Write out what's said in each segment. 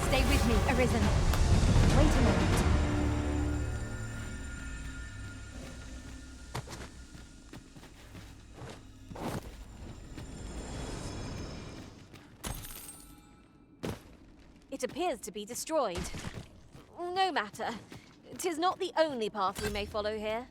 Stay with me, Arisen. Wait a moment. It appears to be destroyed. No matter. 'Tis not the only path we may follow here.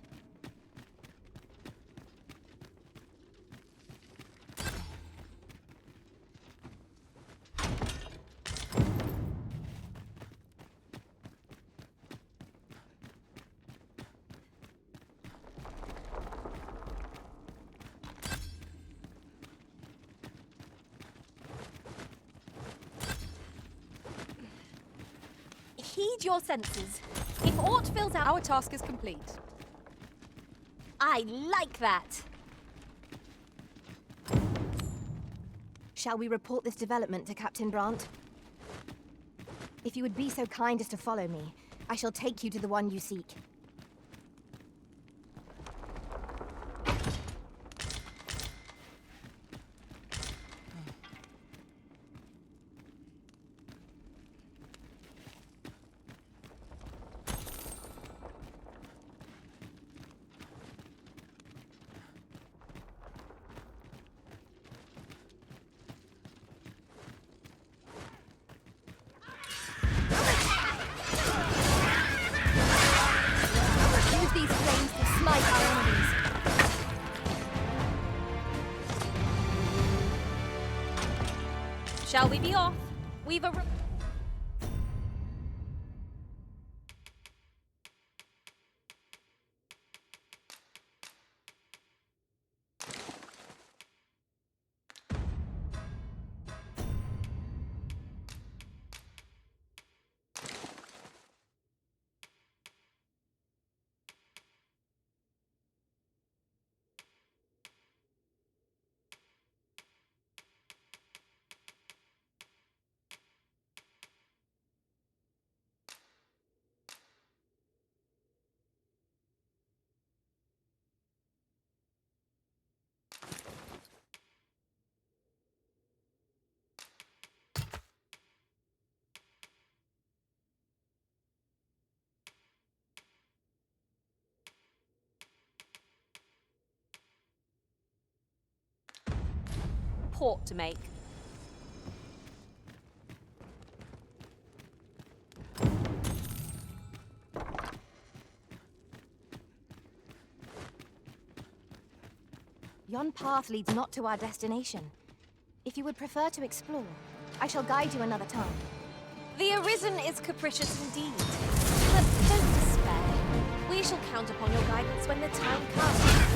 Heed your senses. If aught fills out... Our task is complete. I like that! Shall we report this development to Captain Brandt? If you would be so kind as to follow me, I shall take you to the one you seek. Use these flames to smite our enemies. Shall we be off? We've a... port to make. Yon path leads not to our destination. If you would prefer to explore, I shall guide you another time. The Arisen is capricious indeed. But don't despair. We shall count upon your guidance when the time comes.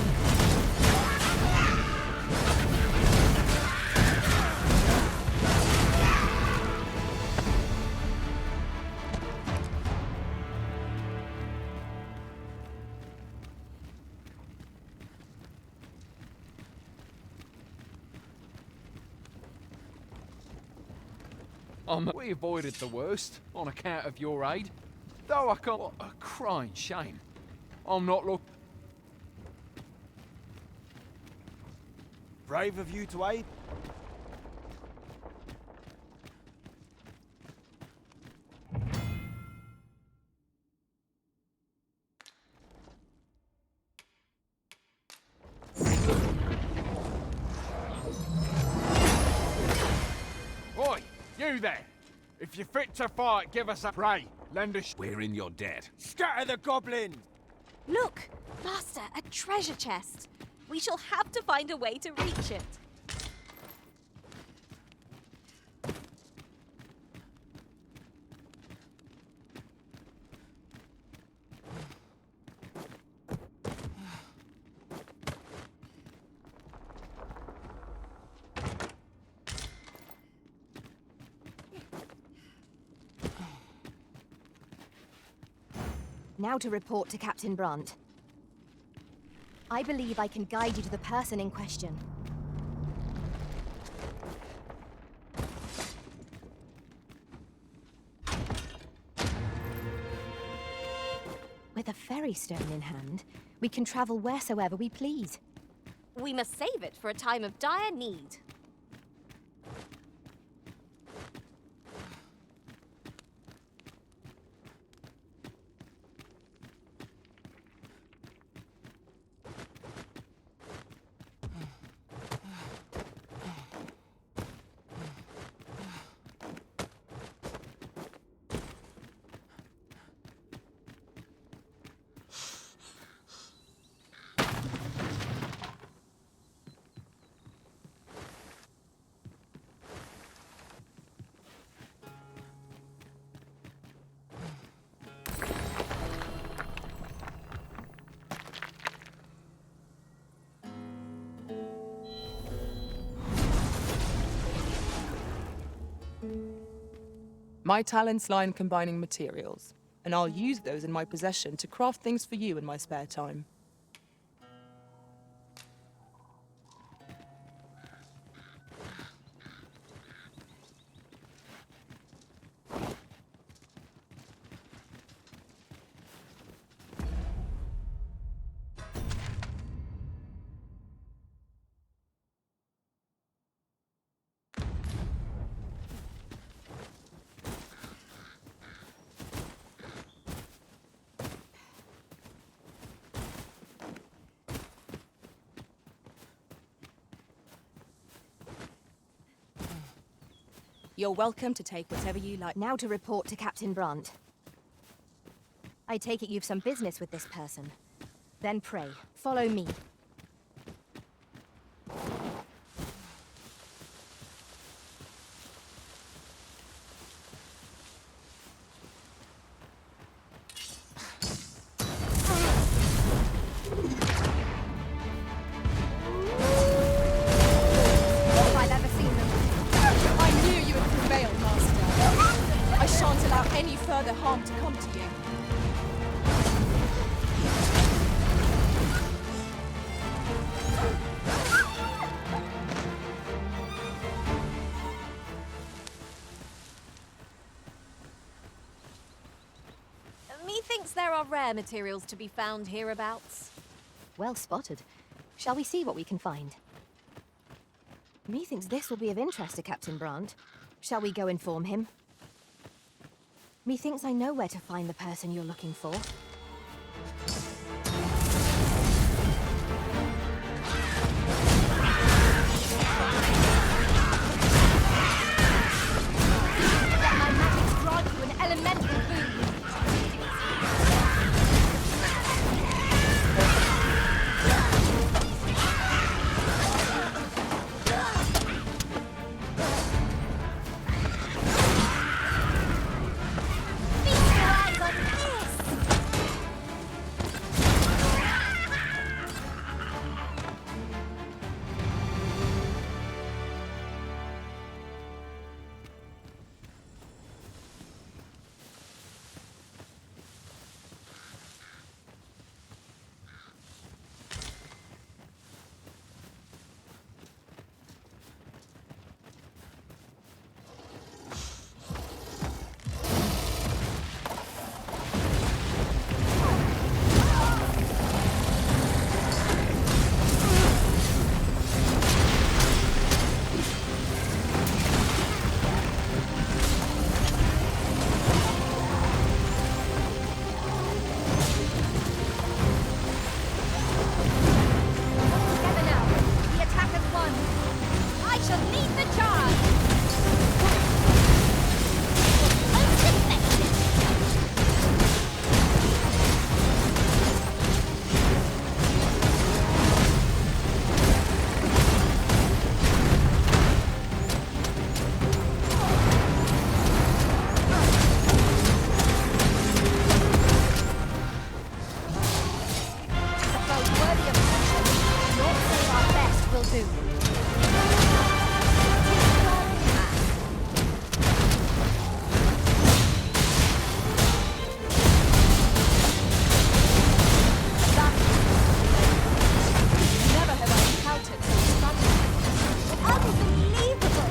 We avoided the worst on account of your aid. Though I can't... What a crying shame. I'm not look... Brave of you to aid. Oi, you there! If you're fit to fight, give us a pray. Lend us... We're in your debt. Scatter the goblin! Look! Master, a treasure chest. We shall have to find a way to reach it. Now to report to Captain Brandt. I believe I can guide you to the person in question. With a ferry stone in hand, we can travel wheresoever we please. We must save it for a time of dire need. My talents lie in combining materials, and I'll use those in my possession to craft things for you in my spare time. You're welcome to take whatever you like. Now to report to Captain Brandt. I take it you've some business with this person. Then pray, follow me. If I've ever seen them. I knew you would prevail, Master. I shan't allow any further harm to come to you. Methinks there are rare materials to be found hereabouts. Well spotted. Shall we see what we can find? Methinks this will be of interest to Captain Brandt. Shall we go inform him? Methinks I know where to find the person you're looking for. Let my magic grant you an elemental boon. Feast your eyes on this! Together now. The attack as one. I shall lead the charge. A foe worthy of attention. Naught save our best will do. Never have I encountered such strategy. Unbelievable!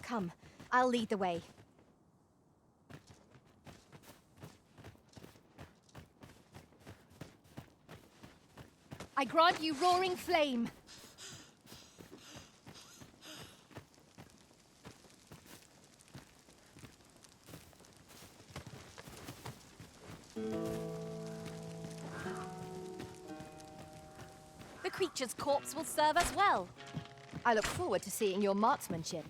Come, I'll lead the way. I grant you roaring flame. The creature's corpse will serve us well. I look forward to seeing your marksmanship.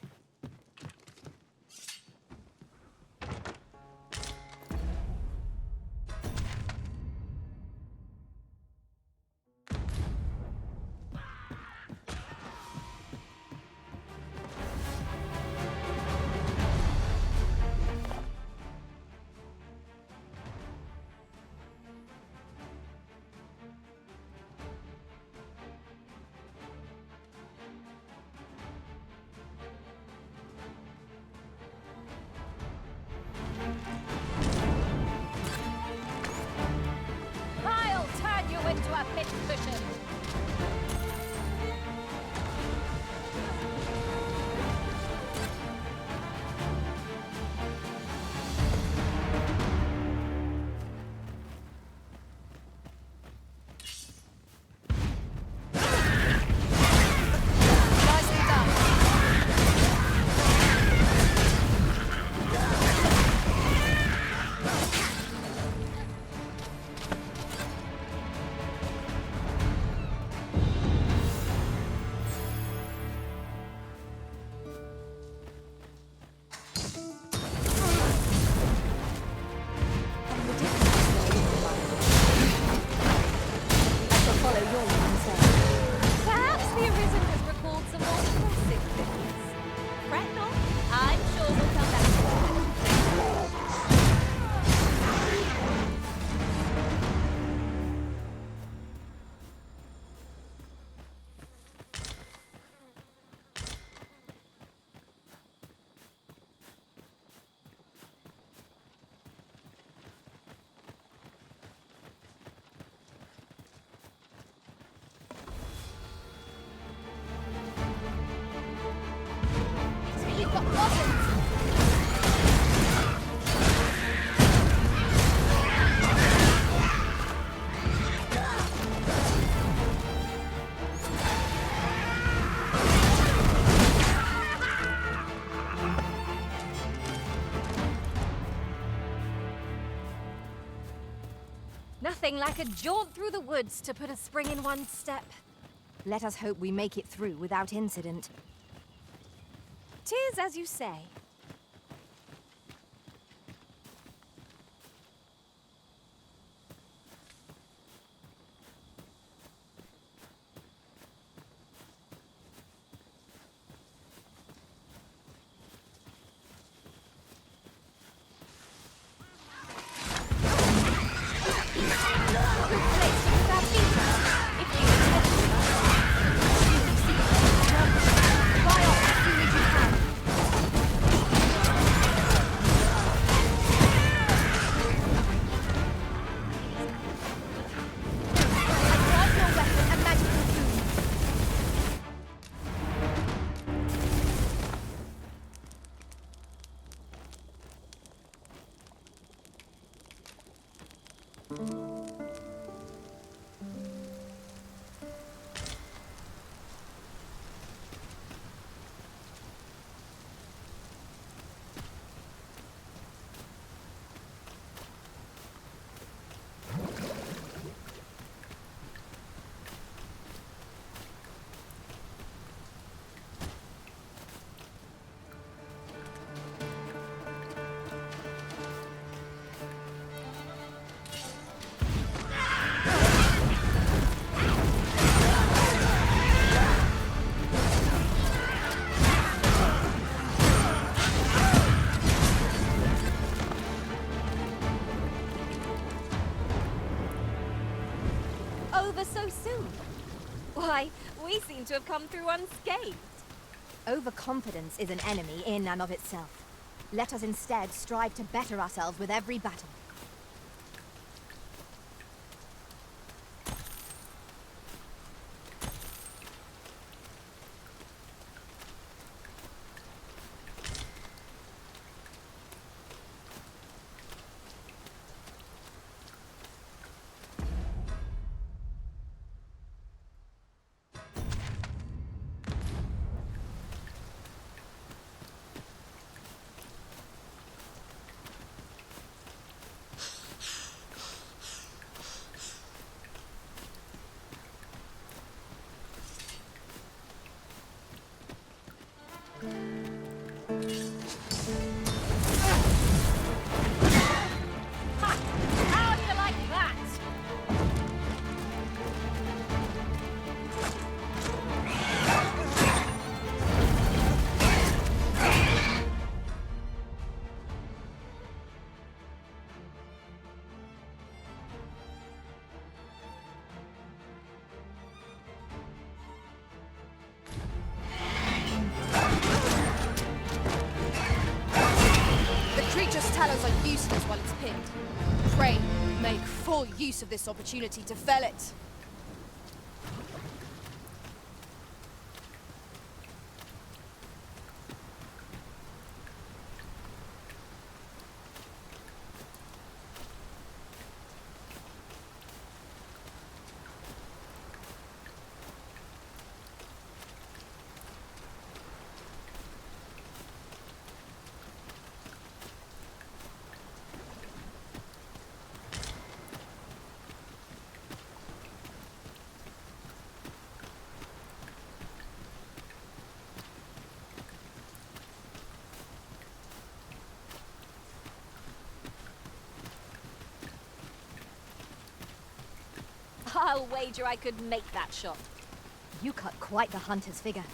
I'll turn you into a pit cushion. Nicely done. I shall follow your lead instead. Perhaps the Arisen has recalled some more classic things. Fret not, I'm sure we'll come back to it. You've got problems. Nothing like a jaunt through the woods to put a spring in one's step. Let us hope we make it through without incident. 'Tis as you say. Over so soon? Why, we seem to have come through unscathed. Overconfidence is an enemy in and of itself. Let us instead strive to better ourselves with every battle. tallows are useless while it's pinned. Pray, make full use of this opportunity to fell it. I'll wager I could make that shot. You cut quite the hunter's figure.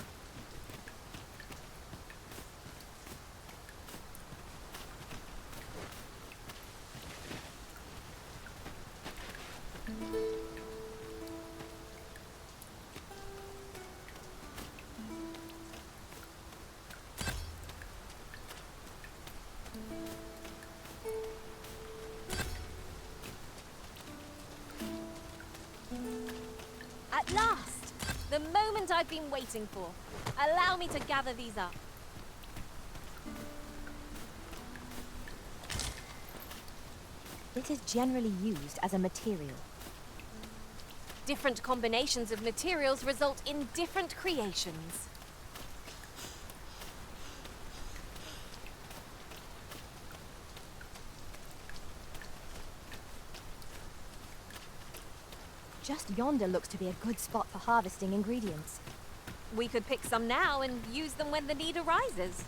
At last! The moment I've been waiting for. Allow me to gather these up. It is generally used as a material. Different combinations of materials result in different creations. Just yonder looks to be a good spot for harvesting ingredients. We could pick some now and use them when the need arises.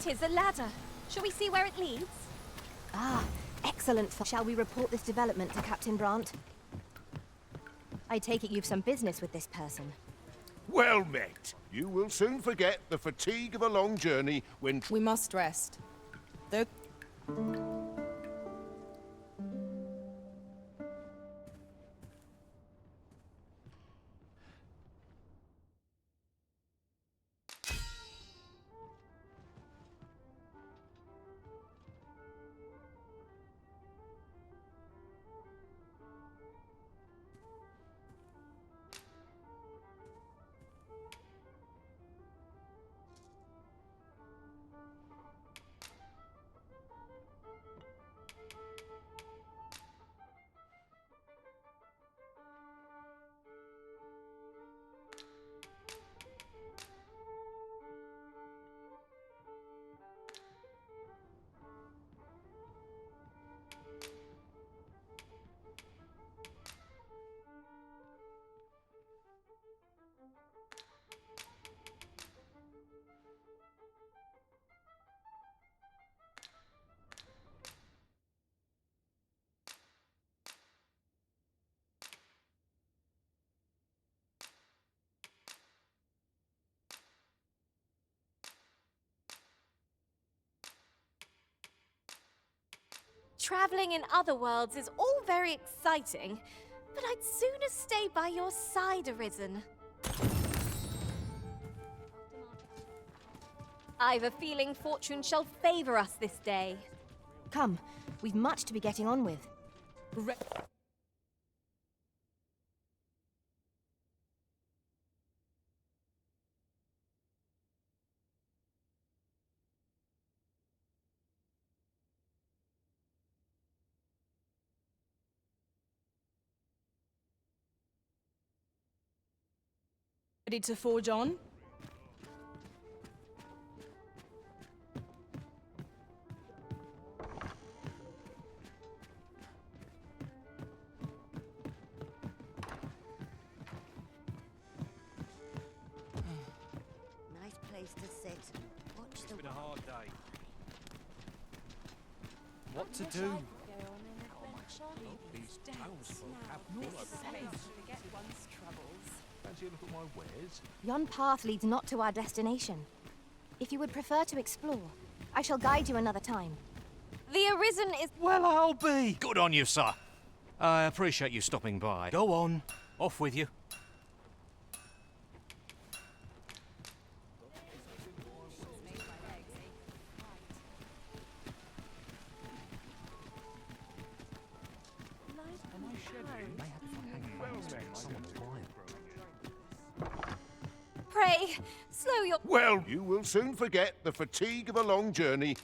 Tis a ladder. Shall we see where it leads? Ah, excellent. Shall we report this development to Captain Brandt? I take it you've some business with this person. Well met. You will soon forget the fatigue of a long journey when... We must rest. Though... Traveling in other worlds is all very exciting, but I'd sooner stay by your side, Arisen. I've a feeling fortune shall favor us this day. Come, we've much to be getting on with. Ready to forge on? place to sit. Watch the Been a hard day. What to do? These townsfolk have no Forget one's troubles. Fancy a look at my wares? Yon path leads not to our destination. If you would prefer to explore, I shall guide you another time. The Arisen is. Well, I'll be. Good on you, sir. I appreciate you stopping by. Go on. Off with you. Pray, slow your. Well, you will soon forget the fatigue of a long journey.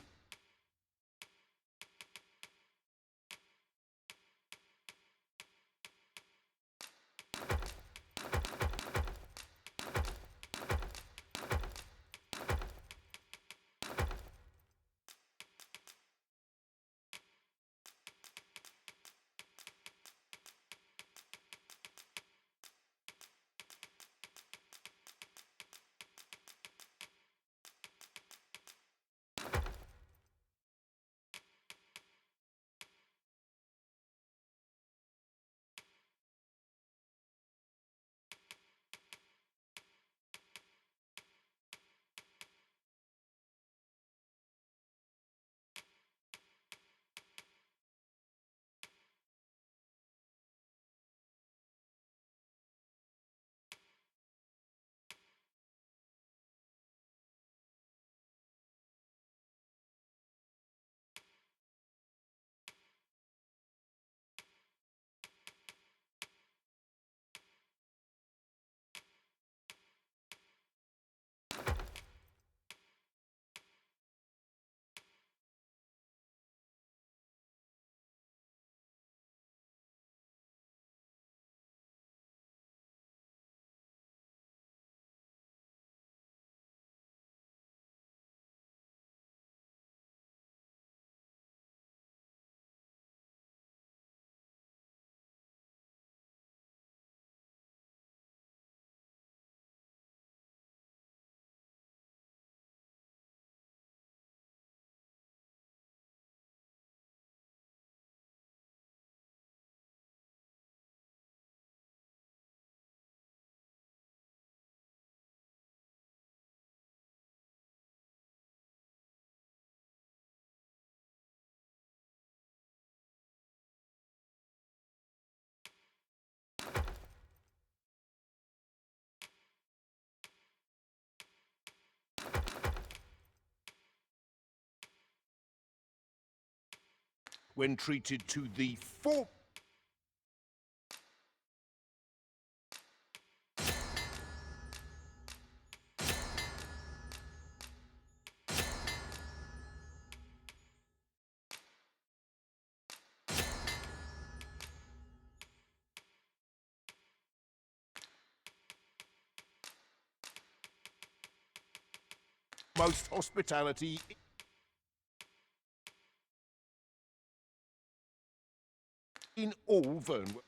When treated to the full... most hospitality in all Vernwood.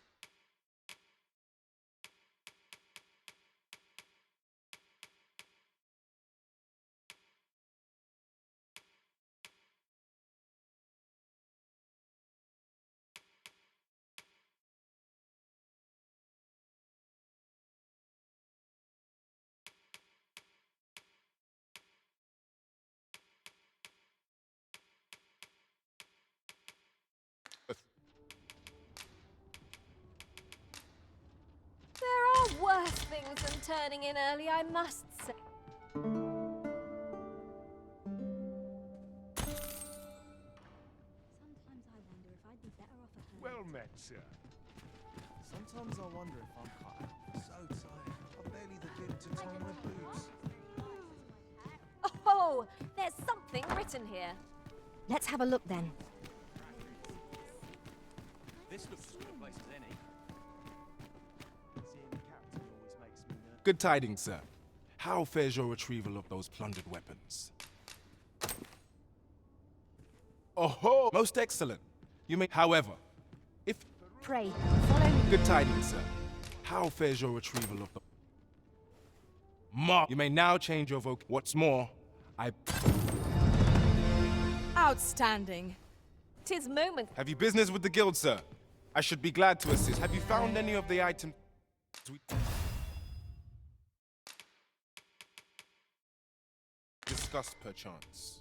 There are worse things than turning in early, I must say. Sometimes I wonder if I'd be better off at home. Well met, sir. Sometimes I wonder if I'm cut out. So tired. I barely the bit to tie my boots. Oh, there's something written here. Let's have a look then. This looks as good a place as any. Seeing the captain always makes me nervous. Good tidings, sir. How fares your retrieval of those plundered weapons? Oh, most excellent. You may, however, if... Pray, follow me. Good tidings, sir. How fares your retrieval of the... Mark, you may now change your voc. What's more, Outstanding. 'Tis moment. Have you business with the guild, sir? I should be glad to assist. Have you found any of the items we discussed perchance?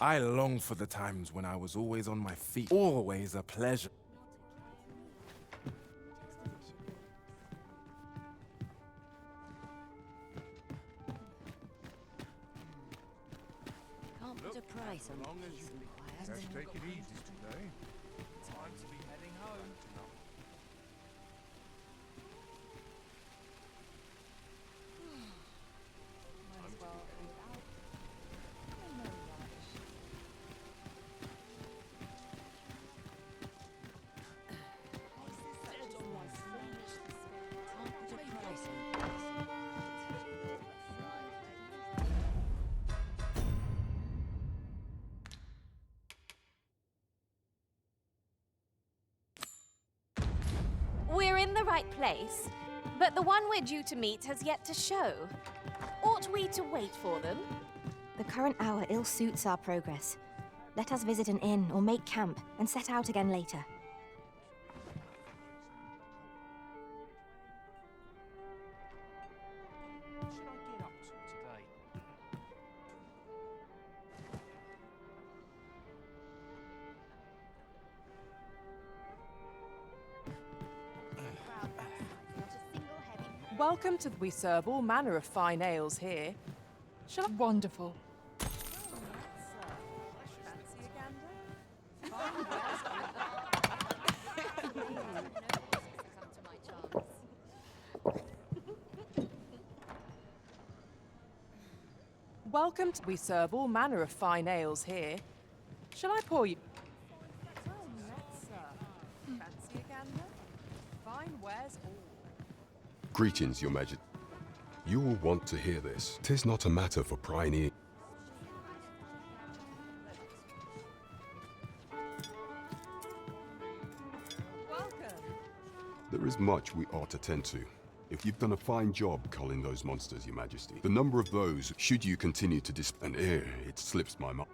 I long for the times when I was always on my feet. Always a pleasure. Can't put a price on peace and quiet. Let's take it easy today. Time to be heading home. Can't put a price on peace. right place, but the one we're due to meet has yet to show. Ought we to wait for them? The current hour ill suits our progress. Let us visit an inn or make camp and set out again later. What should I get up to today? Welcome to. We serve all manner of fine ales here. Shall I? Wonderful. Welcome to. We serve all manner of fine ales here. Shall I pour you? Fancy a gander? Fine wares all. Greetings, Your Majesty. You will want to hear this. 'Tis not a matter for prying ear. Welcome. There is much we ought to tend to. If you've done a fine job culling those monsters, Your Majesty. The number of those, should you continue to and it slips my mind.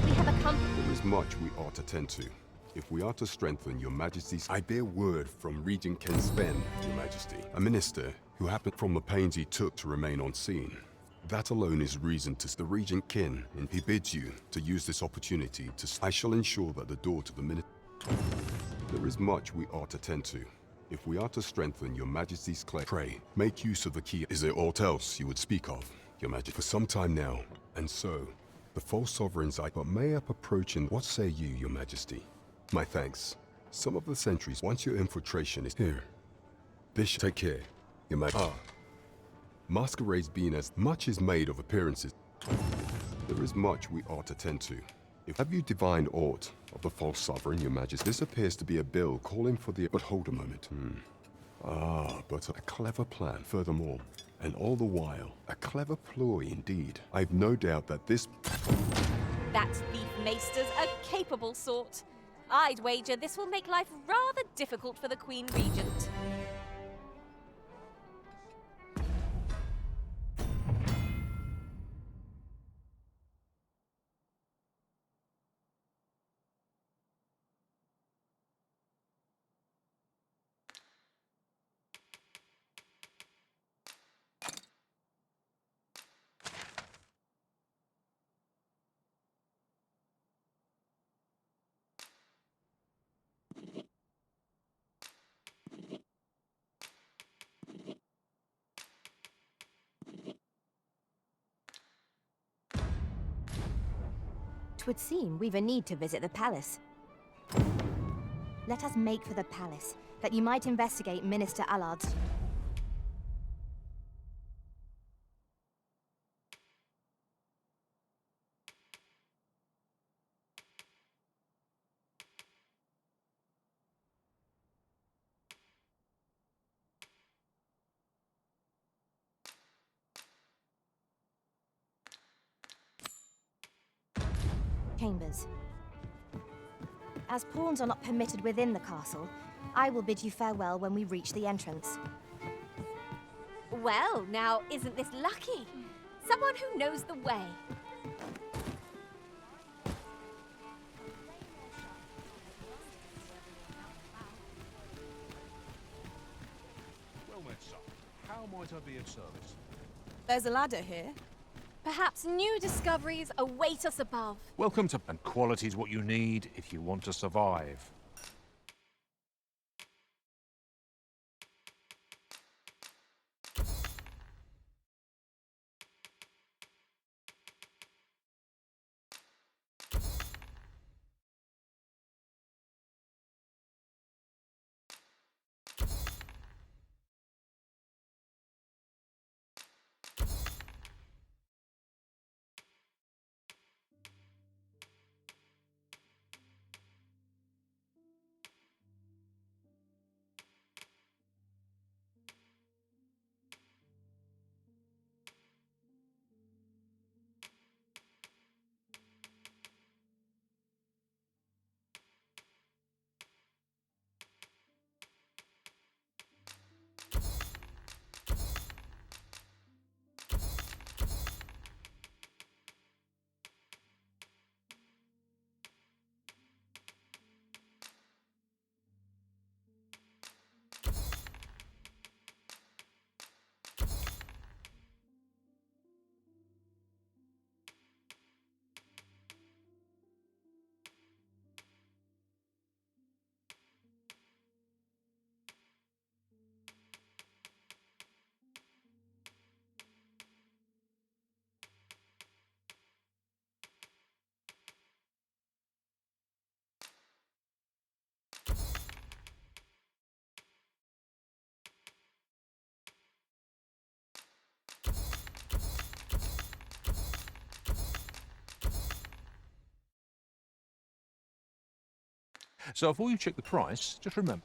We have a company. There is much we ought to tend to. If we are to strengthen Your Majesty's, I bear word from Regent Ken Sven, Your Majesty, a minister who happened from the pains he took to remain on scene. That alone is reason to the Regent Kin, and he bids you to use this opportunity to. I shall ensure that the door to the minister. There is much we ought to tend to. If we are to strengthen Your Majesty's claim, pray, make use of the key. Is there aught else you would speak of, Your Majesty? For some time now, and so, the false sovereigns but may up approaching. What say you, Your Majesty? My thanks. Some of the sentries, once your infiltration is here. Bishop, take care, Your Majesty. Masquerades being as much is made of appearances. There is much we ought to tend to. Have you divined aught of the false sovereign, Your Majesty? This appears to be a bill calling for the. But hold a moment. But a clever plan, furthermore. And all the while, a clever ploy indeed. I've no doubt that this. That thief maester's a capable sort. I'd wager this will make life rather difficult for the Queen Regent. Twould seem we've a need to visit the palace. Let us make for the palace, that you might investigate Minister Allard's. Chambers. As pawns are not permitted within the castle, I will bid you farewell when we reach the entrance. Well, now, isn't this lucky? Someone who knows the way. Well met, sir. How might I be of service? There's a ladder here. Perhaps new discoveries await us above. Welcome to. And quality's what you need if you want to survive. So before you check the price, just remember.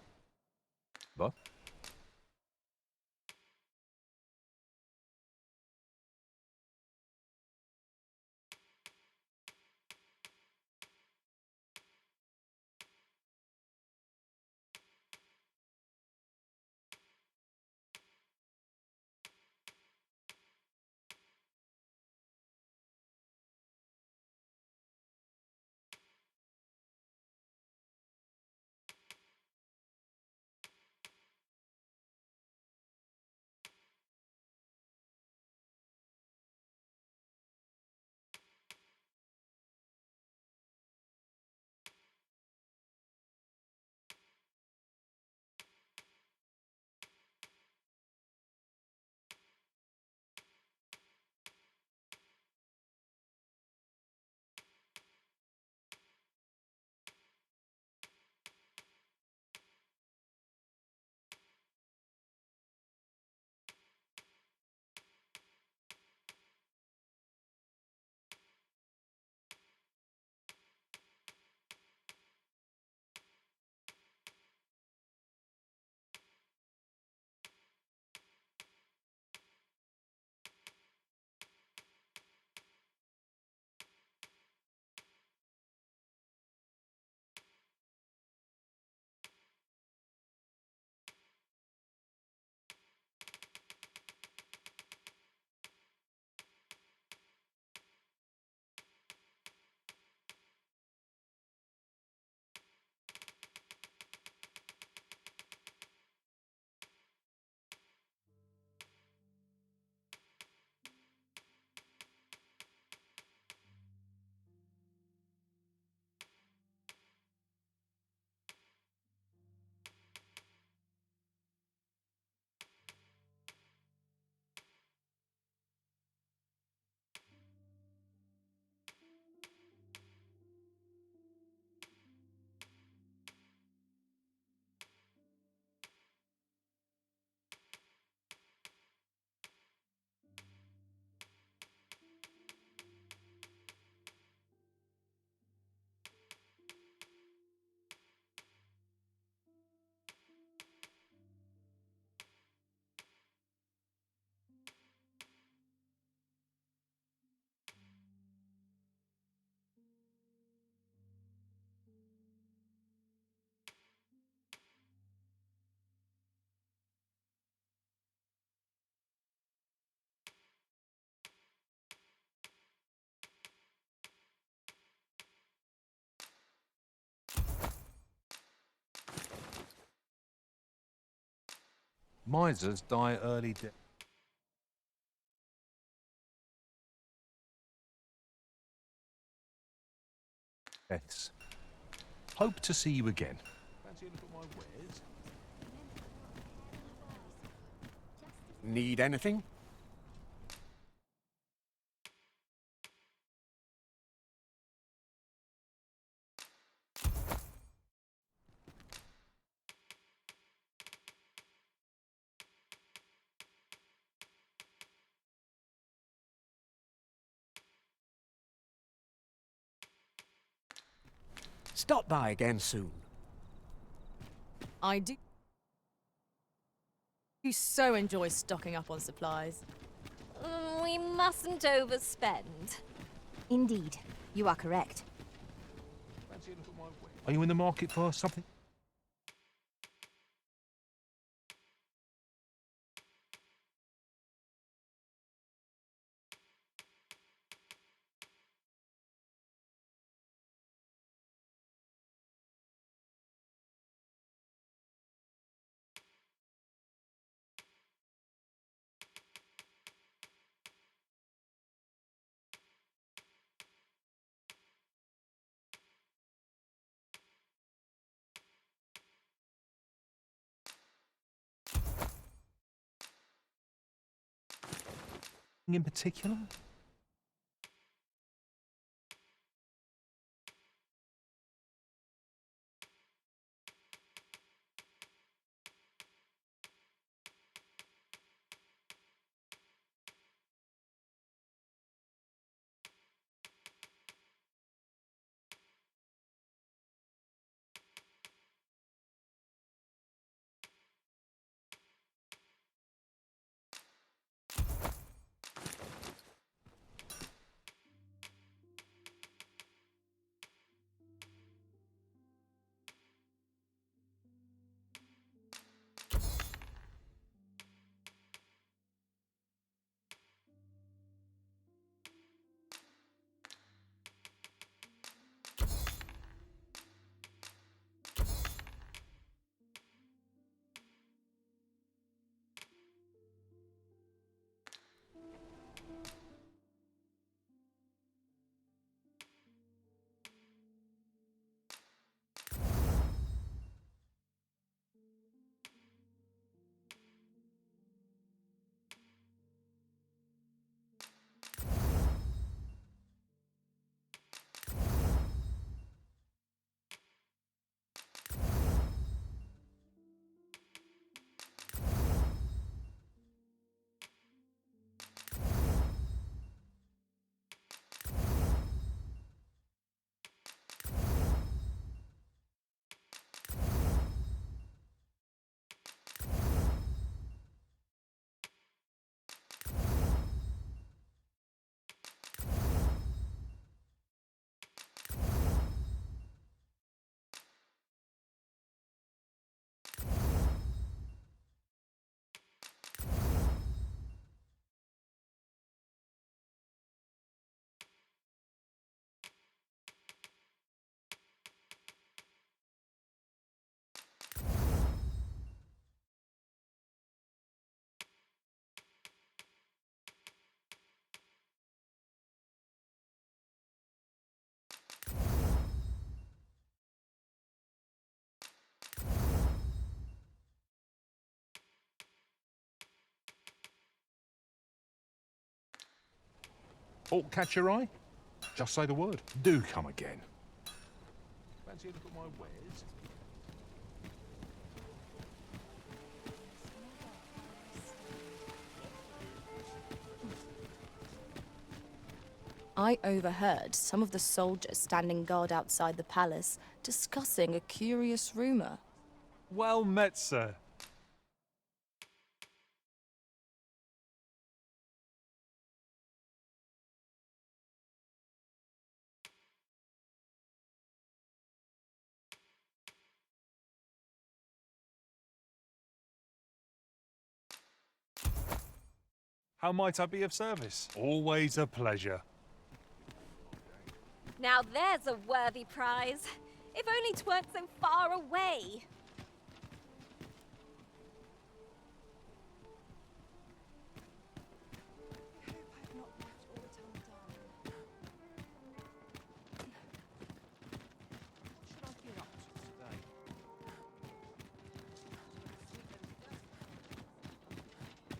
Misers die early deaths. Hope to see you again. Fancy a look at my wares? Need anything? Stop by again soon. I do. You so enjoy stocking up on supplies. We mustn't overspend. Indeed, you are correct. Fancy a look at my wares? Are you in the market for something? In particular? Aught catch your eye? Just say the word. Do come again. Fancy a look at my wares? I overheard some of the soldiers standing guard outside the palace discussing a curious rumor. Well met, sir. How might I be of service? Always a pleasure. Now there's a worthy prize. If only 'tweren't so far away.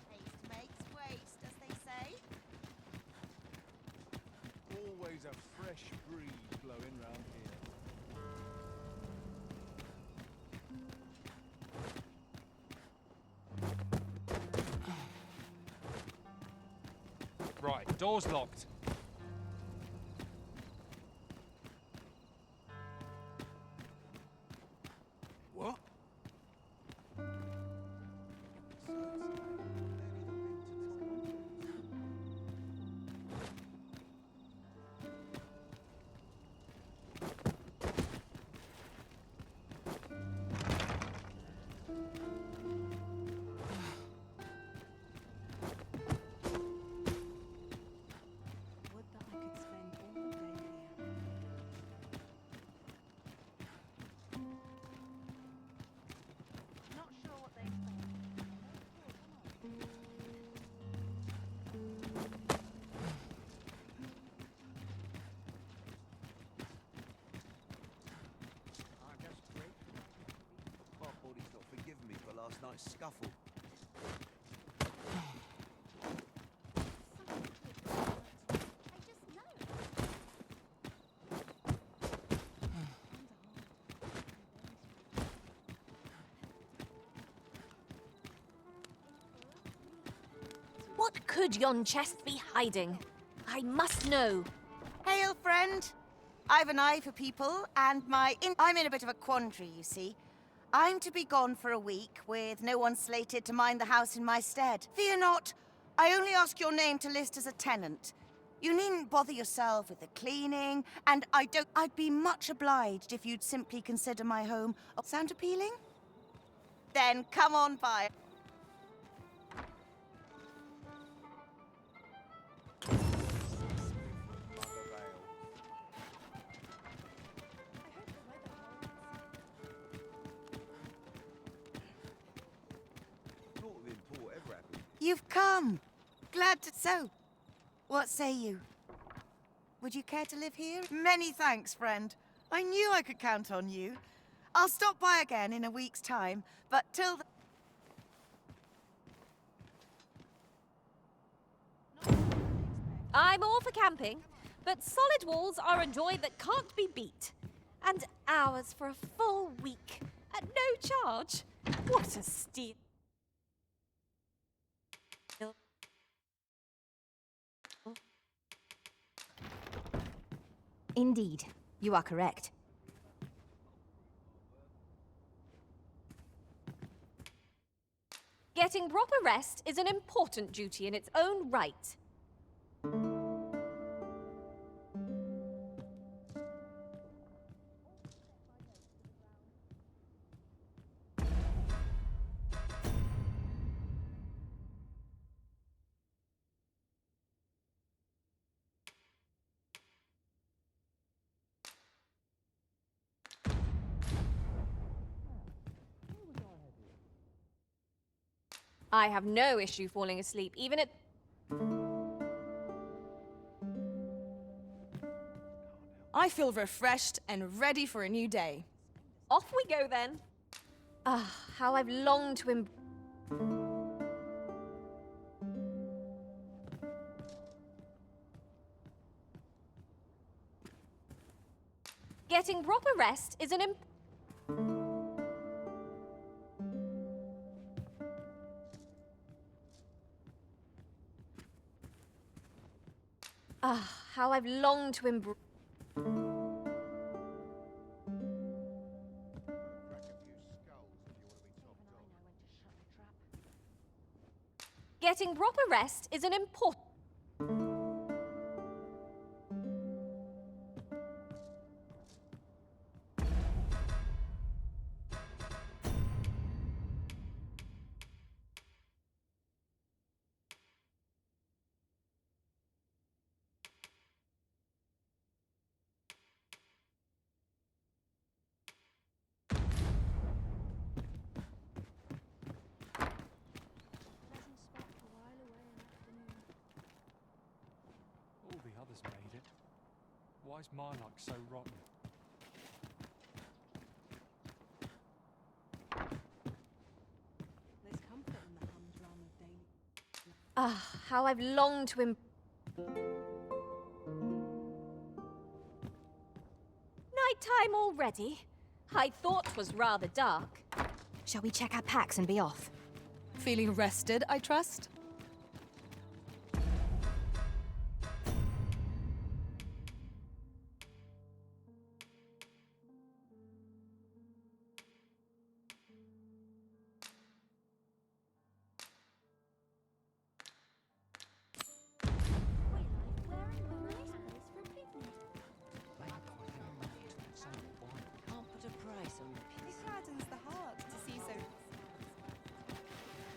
Haste makes waste, as they say. Always a fresh breeze blowing round here. Right, door's locked. What? Would that I could spend all the day here. Not sure what they I'm just grateful. My body's not forgiven me for last night's scuffle. I just know. What could yon chest be hiding? I must know. Hail, friend. I've an eye for people, and I'm in a bit of a quandary, you see. I'm to be gone for a week, with no one slated to mind the house in my stead. Fear not, I only ask your name to list as a tenant. You needn't bother yourself with the cleaning, and I'd be much obliged if you'd simply consider my home. Sound appealing? Then come on by. Thought of import ever happened. You've come. Glad to so. What say you? Would you care to live here? Many thanks, friend. I knew I could count on you. I'll stop by again in a week's time, but till then... I'm all for camping, but solid walls are a joy that can't be beat. And hours for a full week at no charge. What a steal. Indeed, you are correct. Getting proper rest is an important duty in its own right. I have no issue falling asleep, even at... I feel refreshed and ready for a new day. Off we go then. Ah, how I've longed to Getting proper rest is an how I've longed to embrace. Getting proper rest is an important. All the others made it. Why's my luck so rotten? There's comfort in the humdrum of daily. How I've longed to Nighttime already? I thought 'twas rather dark. Shall we check our packs and be off? Feeling rested, I trust?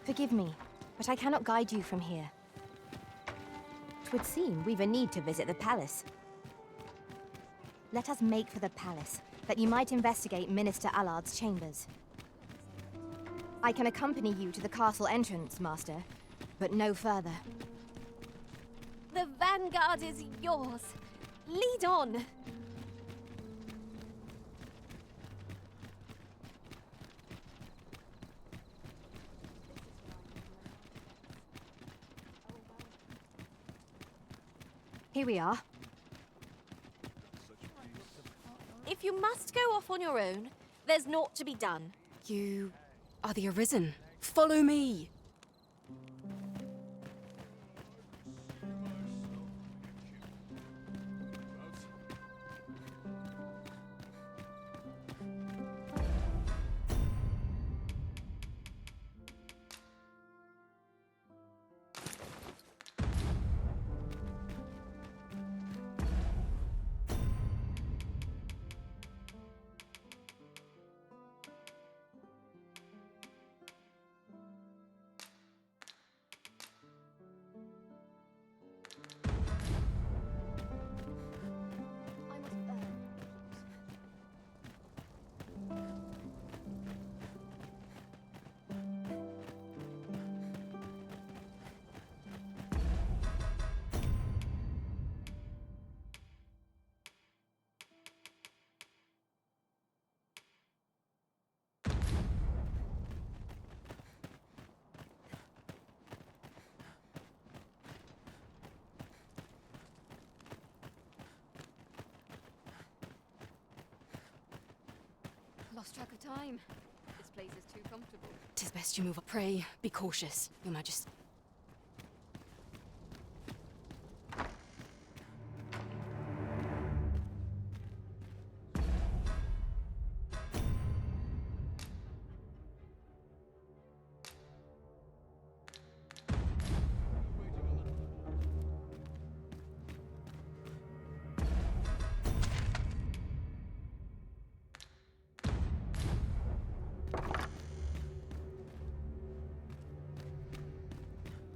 Forgive me, but I cannot guide you from here. 'Twould seem we've a need to visit the palace. Let us make for the palace, that you might investigate Minister Allard's chambers. I can accompany you to the castle entrance, Master, but no further. The vanguard is yours. Lead on. Here we are. If you must go off on your own, there's naught to be done. You are the Arisen. Follow me. Lost track of time. This place is too comfortable. 'Tis best you move up. Pray, be cautious, Your Majesty.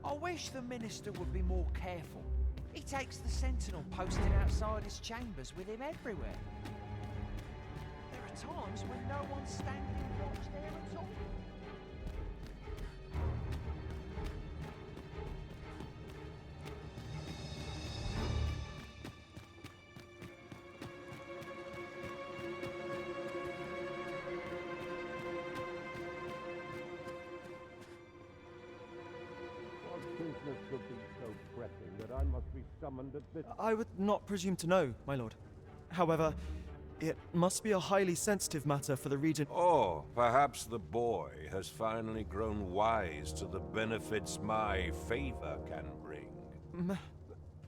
I wish the Minister would be more careful. He takes the sentinel posted outside his chambers with him everywhere. There are times when no one's standing watch there at all. Business could be so pressing that I must be summoned at this. I would not presume to know, my lord. However, It must be a highly sensitive matter for the region. Or perhaps the boy has finally grown wise to the benefits my favor can bring.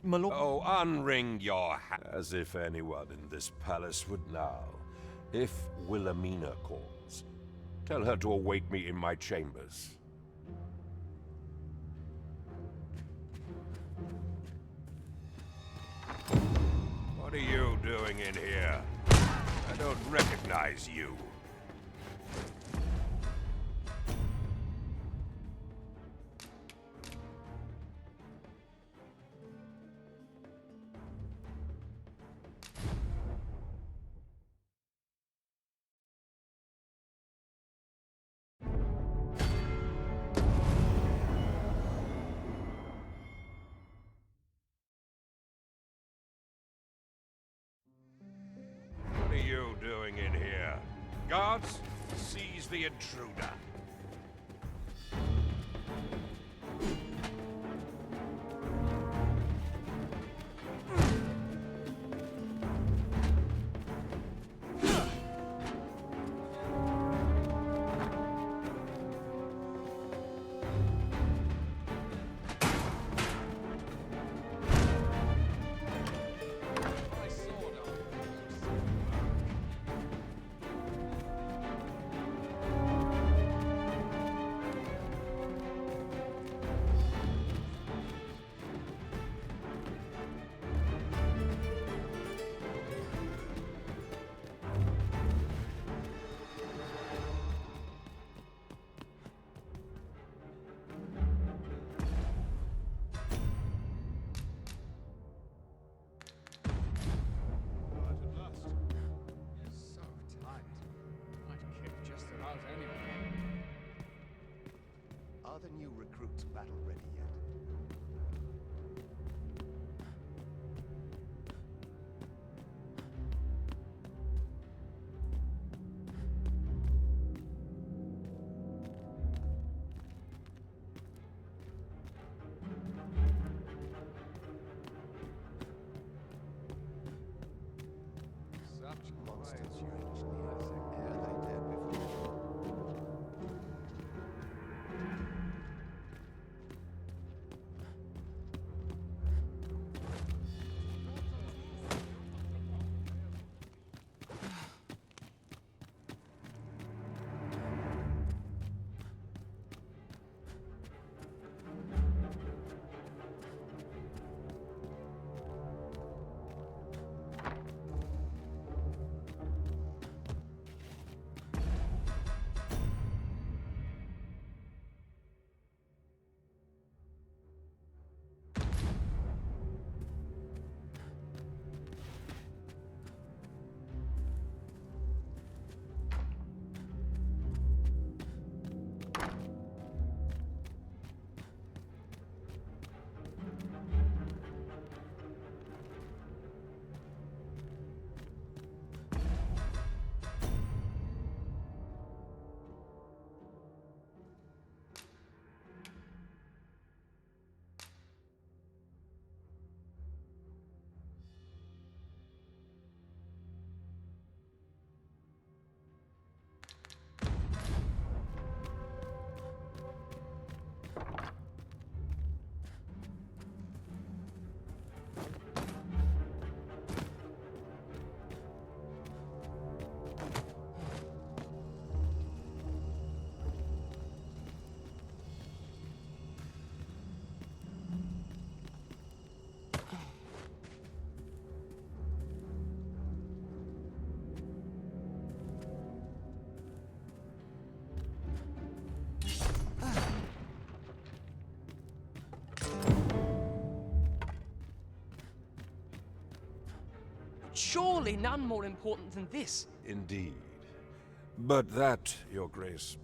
My lord... Oh, unring your hat, as if anyone in this palace would now. If Wilhelmina calls, tell her to await me in my chambers. What are you doing in here? I don't recognize you. What are you doing in here? Guards, seize the intruder. Are the new recruits battle ready yet? Such monsters you engineers. Ere they dead before. Surely none more important than this. Indeed. But that, Your Grace,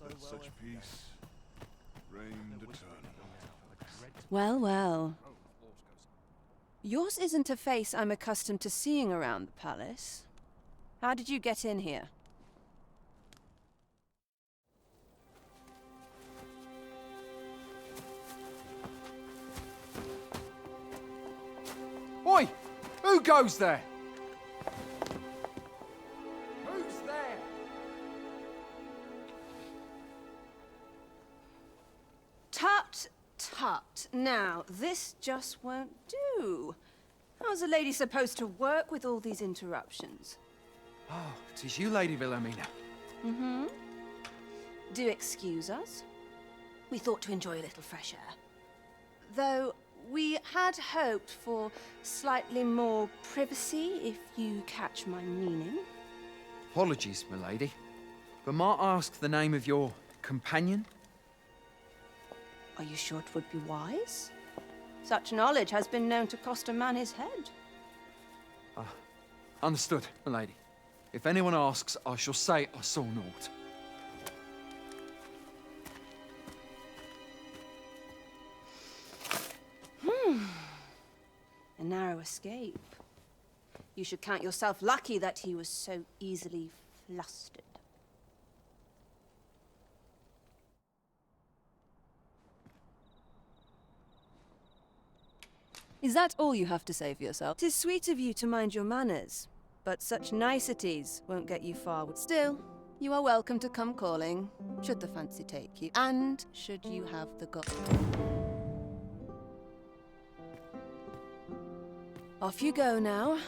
Let such peace reigned eternal. Well, well. Yours isn't a face I'm accustomed to seeing around the palace. How did you get in here? Oi! Who goes there? Who's there? Tut, tut. Now, this just won't do. How's a lady supposed to work with all these interruptions? Oh, it is you, Lady Wilhelmina. Mm-hmm. Do excuse us. We thought to enjoy a little fresh air. Though we had hoped for slightly more privacy, if you catch my meaning. Apologies, milady. But might I ask the name of your companion? Are you sure it would be wise? Such knowledge has been known to cost a man his head. Understood, milady. If anyone asks, I shall say I saw naught. A narrow escape. You should count yourself lucky that he was so easily flustered. Is that all you have to say for yourself? 'Tis sweet of you to mind your manners, but such niceties won't get you far. Still, you are welcome to come calling, should the fancy take you, and should you have the gut. Off you go now.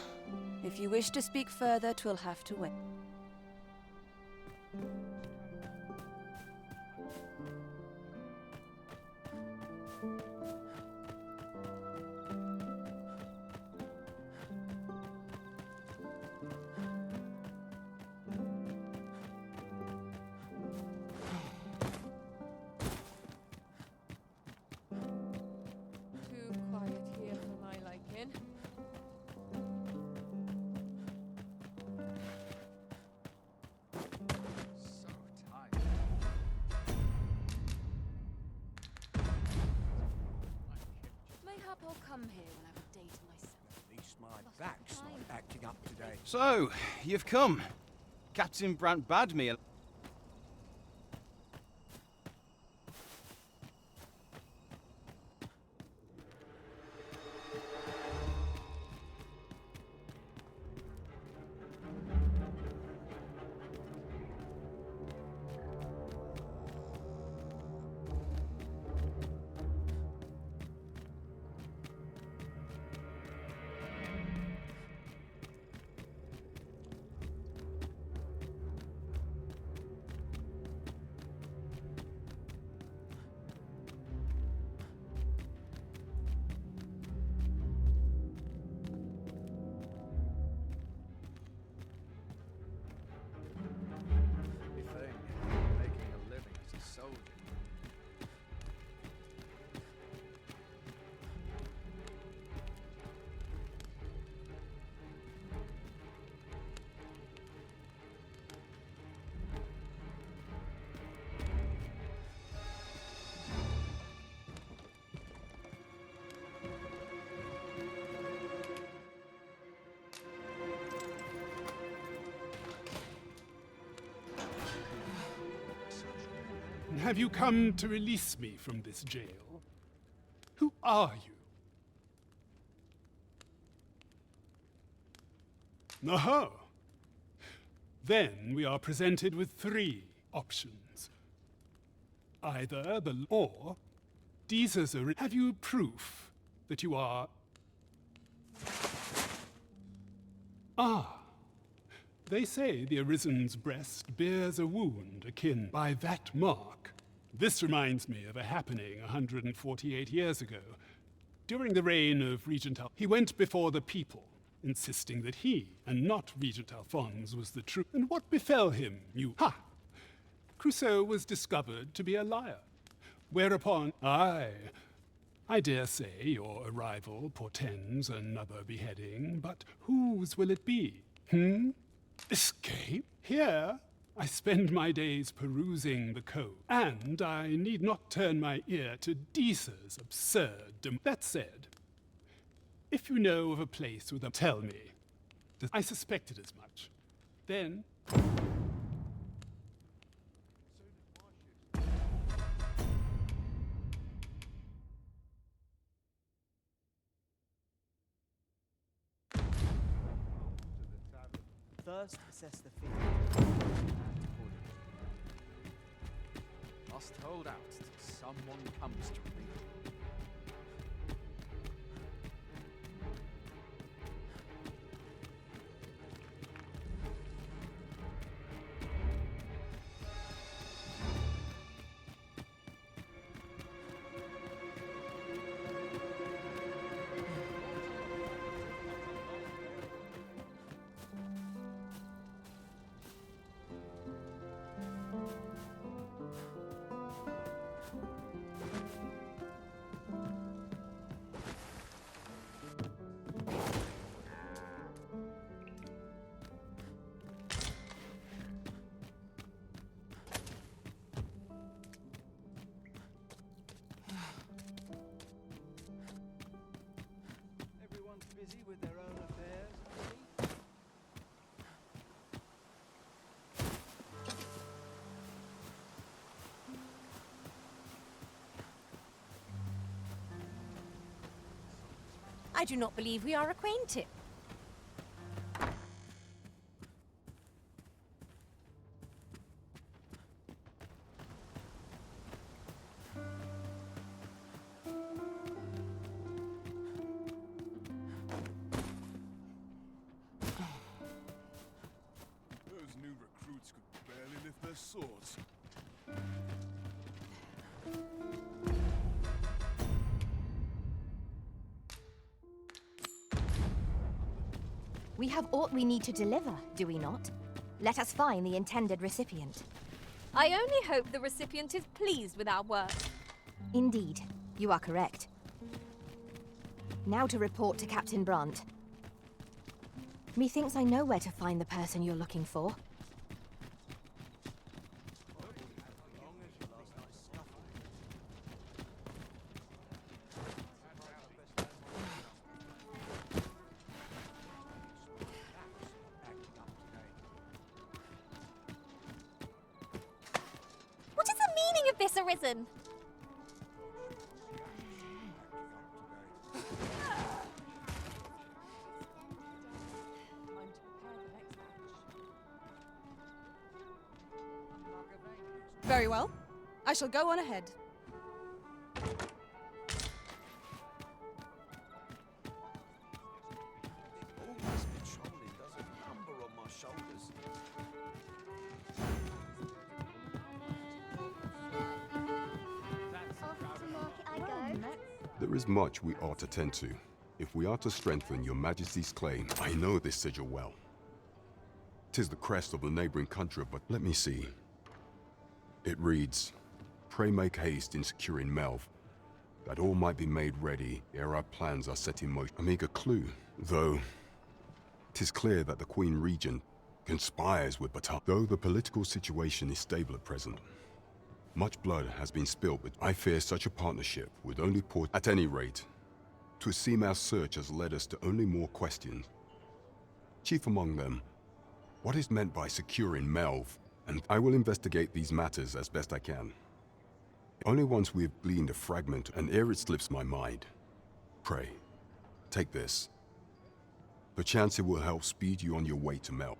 If you wish to speak further, 'twill have to wait. Too quiet here for my liking. So tired. Mayhap I'll come here when I've a day to myself. At least my back's not acting up today. So, you've come. Captain Brandt bade me. Making a living as a soldier. Have you come to release me from this jail? Who are you? Aha! Then we are presented with three options. Either the or dieses have you proof that you are... Ah! They say the Arisen's breast bears a wound akin by that mark. This reminds me of a happening 148 years ago. During the reign of Regent he went before the people, insisting that he, and not Regent Alphonse, was the true. And what befell him, you... Ha! Crusoe was discovered to be a liar. Whereupon, I dare say your arrival portends another beheading, but whose will it be? Escape? Here, I spend my days perusing the code, and I need not turn my ear to Deesa's absurd That said, if you know of a place with a... Tell me. I suspected as much. Then... First, assess the field. Must hold out till someone comes to me. Everyone's busy with their own affairs. I do not believe we are acquainted. Those new recruits could barely lift their swords. We have aught we need to deliver, do we not? Let us find the intended recipient. I only hope the recipient is pleased with our work. Indeed, you are correct. Now to report to Captain Brandt. Methinks I know where to find the person you're looking for. What is the meaning of this, Arisen? Very well. I shall go on ahead. All this patrolling does a number on my shoulders. There is much we ought to tend to, if we are to strengthen your majesty's claim. I know this sigil well. 'Tis the crest of the neighboring country, but let me see. It reads, "Pray make haste in securing Melv, that all might be made ready ere our plans are set in motion." A meager clue, though 'tis clear that the Queen Regent conspires with Batar. Though the political situation is stable at present, much blood has been spilled, but I fear such a partnership would only pour... At any rate, 'twould seem our search has led us to only more questions. Chief among them, what is meant by securing Melv? And I will investigate these matters as best I can. Only once we have gleaned a fragment, and ere it slips my mind. Pray, take this. Perchance it will help speed you on your way to Melv.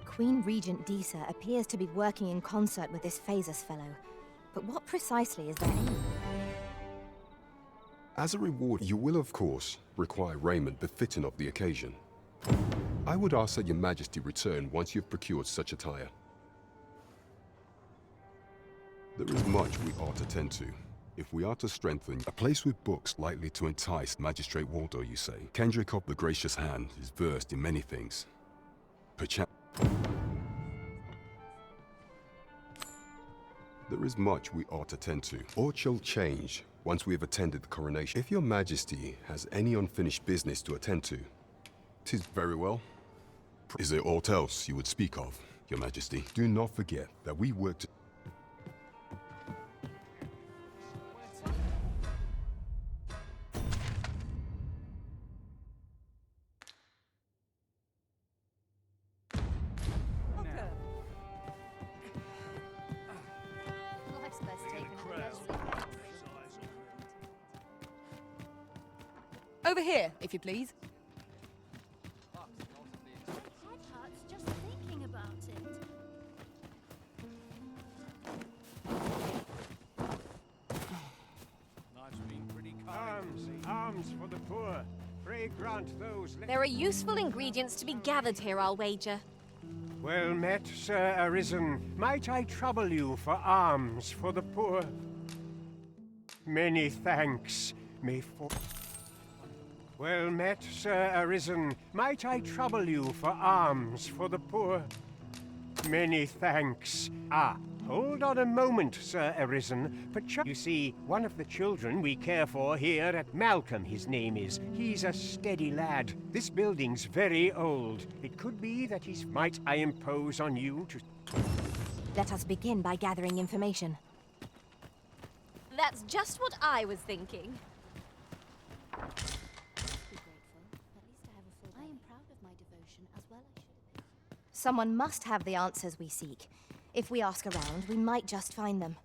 Queen Regent Deesa appears to be working in concert with this Phasus fellow. But what precisely is their aim? As a reward, you will of course require raiment befitting of the occasion. I would ask that your majesty return once you've procured such attire. There is much we ought to tend to, if we are to strengthen a place with books likely to entice Magistrate Waldo, you say. Kendrick of the Gracious Hand is versed in many things. Perchance... There is much we ought to tend to. Aught shall change once we have attended the coronation. If your majesty has any unfinished business to attend to, 'tis very well. Is there aught else you would speak of? Your Majesty. Do not forget that we work to... Life's best taken at Over here, if you please. Head hurts just thinking about it. Arms for the poor. Pray grant those... There are useful ingredients to be gathered here, I'll wager. Well met, Sir Arisen. Might I trouble you for alms for the poor? Many thanks. May for... Well met, Sir Arisen. Might I trouble you for alms for the poor? Many thanks. Ah, hold on a moment, Sir Arisen. You see, one of the children we care for here at Malcolm, his name is. He's a steady lad. This building's very old. It could be that he's... Might I impose on you to... Let us begin by gathering information. That's just what I was thinking. I am proud of my devotion as well I should have been. Someone must have the answers we seek. If we ask around, we might just find them.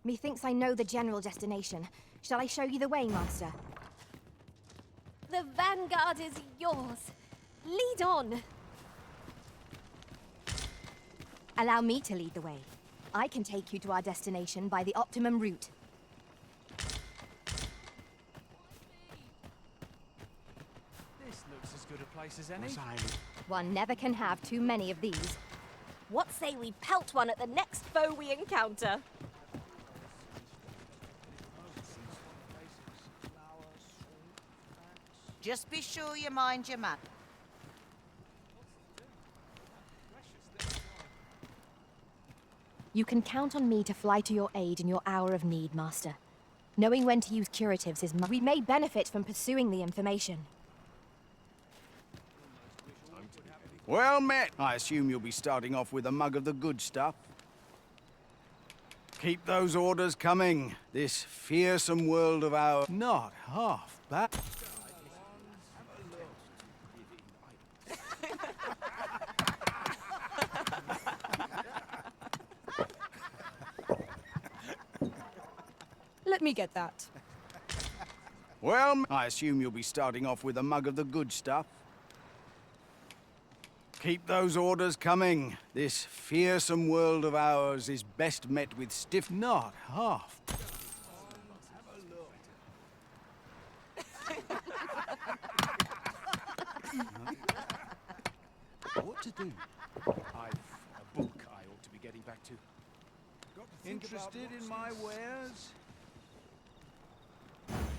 Methinks I know the general destination. Shall I show you the way, Master? The vanguard is yours. Lead on. Allow me to lead the way. I can take you to our destination by the optimum route. This looks as good a place as any. One never can have too many of these. What say we pelt one at the next foe we encounter? Just be sure you mind your map. You can count on me to fly to your aid in your hour of need, Master. Knowing when to use curatives is we may benefit from pursuing the information. Well met. I assume you'll be starting off with a mug of the good stuff. Keep those orders coming. This fearsome world of ours... Not half bad. Let me get that. Well, I assume you'll be starting off with a mug of the good stuff. Keep those orders coming. This fearsome world of ours is best met with stiff... Not half. What to do? I've a book I ought to be getting back to. Interested in my wares?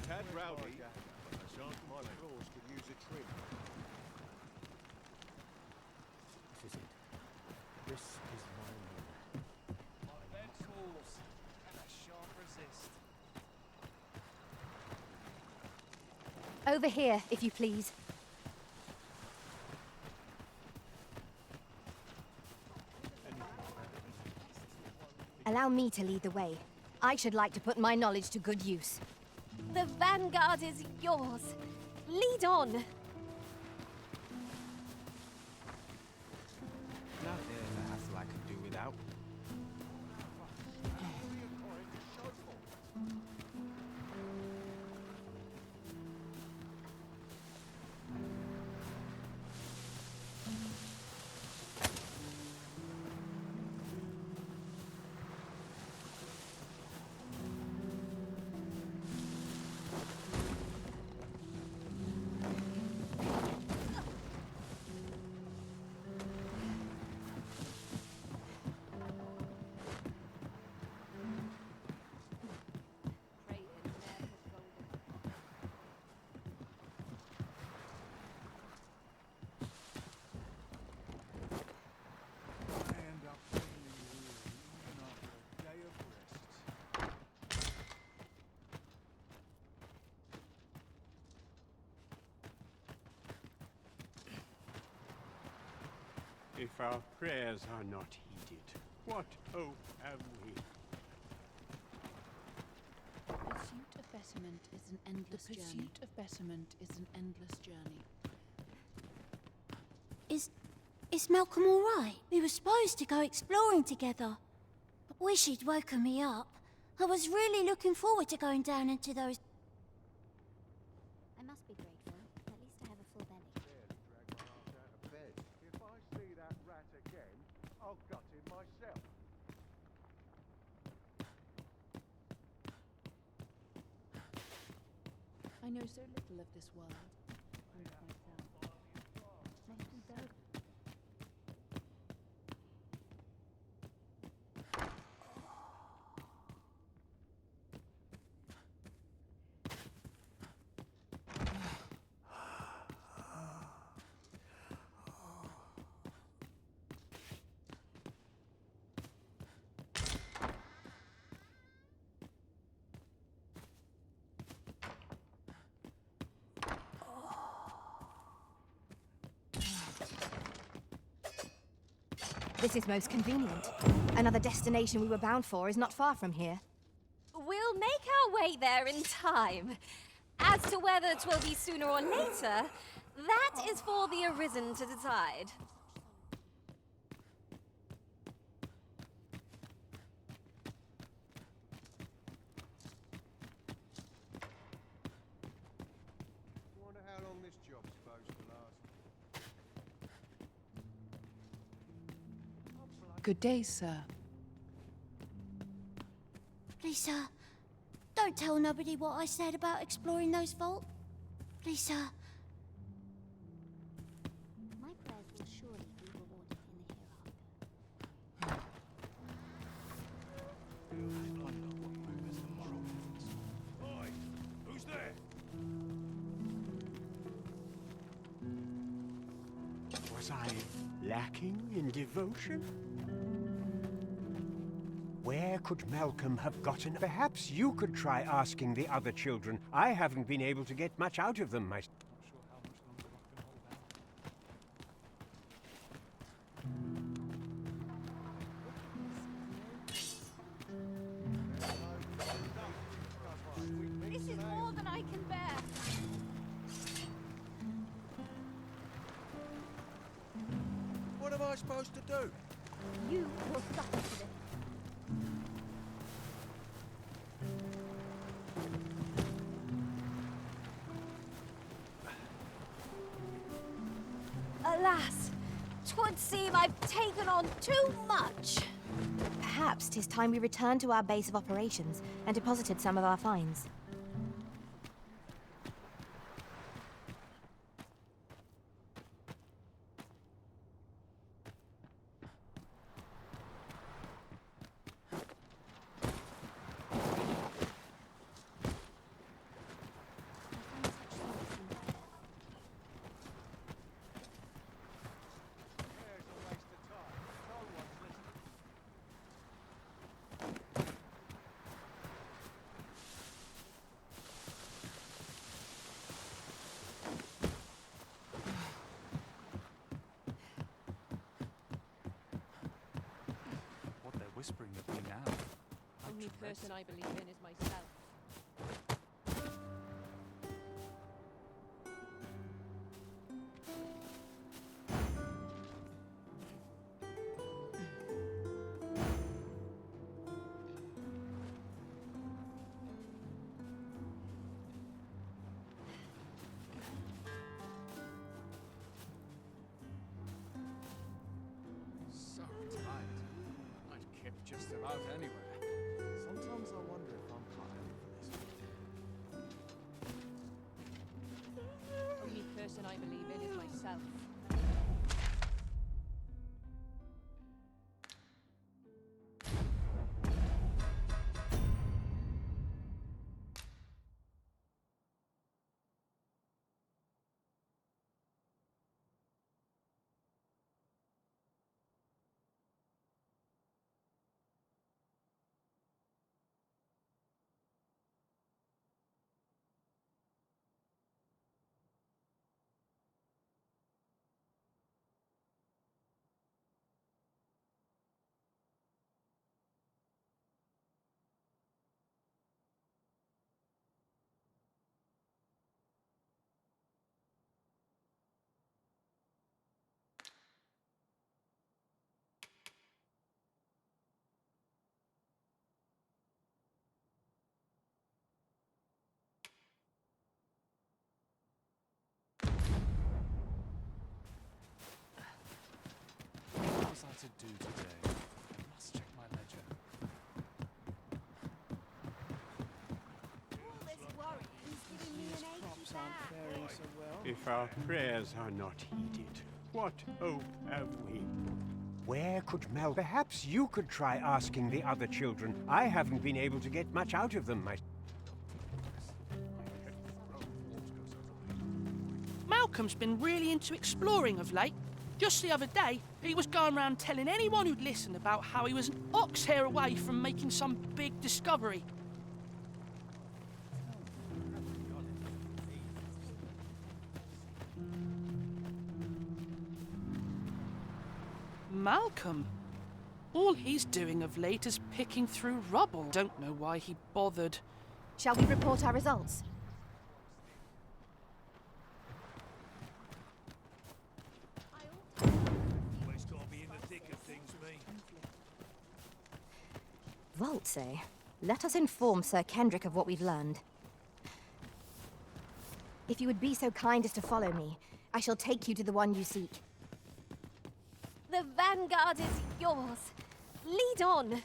Tad rowdy, but I shan't my claws could use a trim. This is it. This is my moment. Like them tools, and a sharp resist. Over here, if you please. Allow me to lead the way. I should like to put my knowledge to good use. The vanguard is yours. Lead on. Nothing a hassle I could do without. If our prayers are not heeded, what hope have we? The pursuit of betterment is an endless journey. The pursuit of betterment is an endless journey. Is Malcolm all right? We were supposed to go exploring together. But wish he'd woken me up. I was really looking forward to going down into those... I must be grateful. At least I have a full belly. Drag my ass out of bed. If I see that rat again, I'll gut him myself. I know so little of this world and myself. Must we go? This is most convenient. Another destination we were bound for is not far from here. We'll make our way there in time. As to whether it will be sooner or later, that is for the Arisen to decide. Wonder how long this job's supposed to last. Good day, sir. Please, sir, don't tell nobody what I said about exploring those vaults. Please, sir. My prayers will surely be rewarded in the hereafter. Oi! Who's there? Was I lacking in devotion? Where could Malcolm have gotten? Perhaps you could try asking the other children. I haven't been able to get much out of them myself. This is more than I can bear. What am I supposed to do? You will suffer for this. Alas, 'twould seem I've taken on too much. Perhaps 'tis time we returned to our base of operations and deposited some of our finds. What they're whispering of me now. Only person I believe in is myself. So tired. I'd kip just about anywhere. Sometimes I wonder if I'm hired for this. Only person I believe in is myself. If our prayers are not heeded, what hope have we? Where could Mel? Perhaps you could try asking the other children. I haven't been able to get much out of them myself. Malcolm's been really into exploring of late. Just the other day, he was going around telling anyone who'd listen about how he was an ox hair away from making some big discovery. Malcolm? All he's doing of late is picking through rubble. Don't know why he bothered. Shall we report our results? Vaults, eh? Let us inform Sir Kendrick of what we've learned. If you would be so kind as to follow me, I shall take you to the one you seek. The vanguard is yours. Lead on.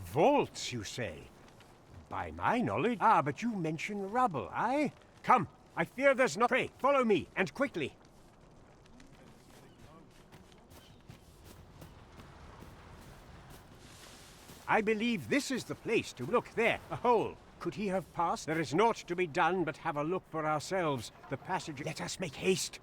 Vaults, you say? By my knowledge... Ah, but you mention rubble, aye? Come, I fear there's not... Pray, follow me, and quickly. I believe this is the place to look. There, a hole. Could he have passed? There is naught to be done but have a look for ourselves. The passage... Let us make haste.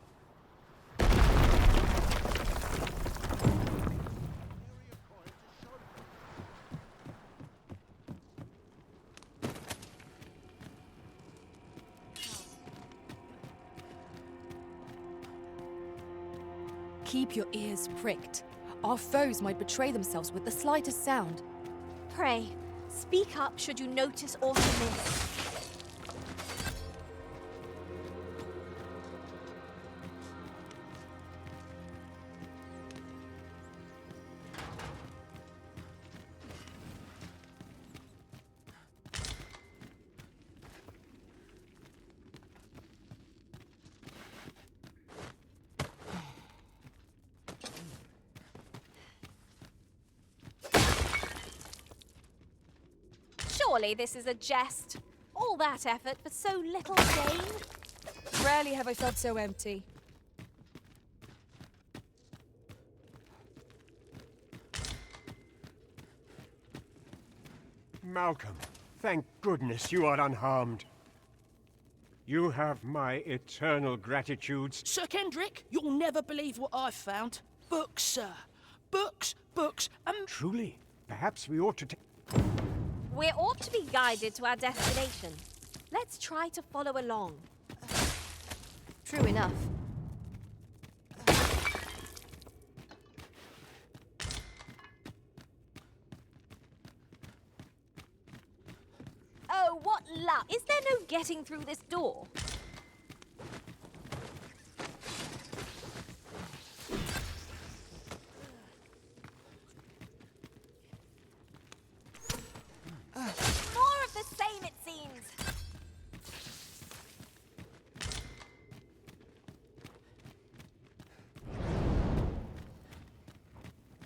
Keep your ears pricked. Our foes might betray themselves with the slightest sound. Pray, speak up should you notice aught amiss. Surely this is a jest. All that effort for so little gain? Rarely have I felt so empty. Malcolm, thank goodness you are unharmed. You have my eternal gratitude. Sir Kendrick, you'll never believe what I've found. Books, sir. Books, and... Truly? Perhaps we ought to take... We ought to be guided to our destination. Let's try to follow along. True enough. Oh, what luck! Is there no getting through this door? More of the same, it seems.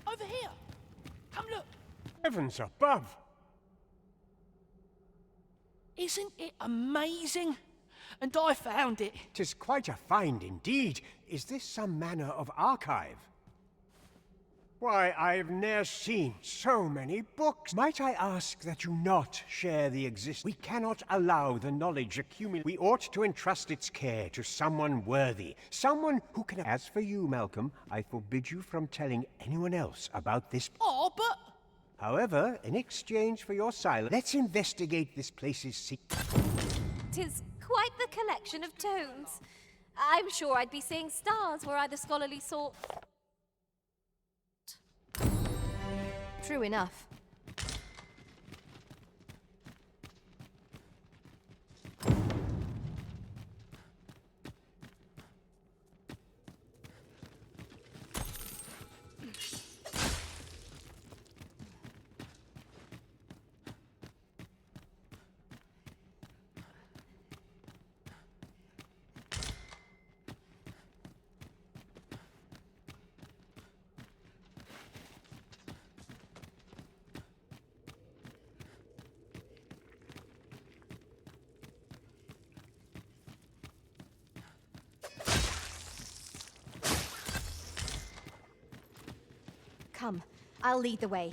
Over here! Come look! Heavens above! Isn't it amazing? And I found it. 'Tis quite a find indeed. Is this some manner of archive? Why, I've ne'er seen so many books. Might I ask that you not share the existence? We cannot allow the knowledge accumulate. We ought to entrust its care to someone worthy. Someone who can... As for you, Malcolm, I forbid you from telling anyone else about this... Oh, but... However, in exchange for your silence, let's investigate this place's secret. 'Tis quite the collection of tomes. I'm sure I'd be seeing stars were I the scholarly sort. True enough. Come, I'll lead the way.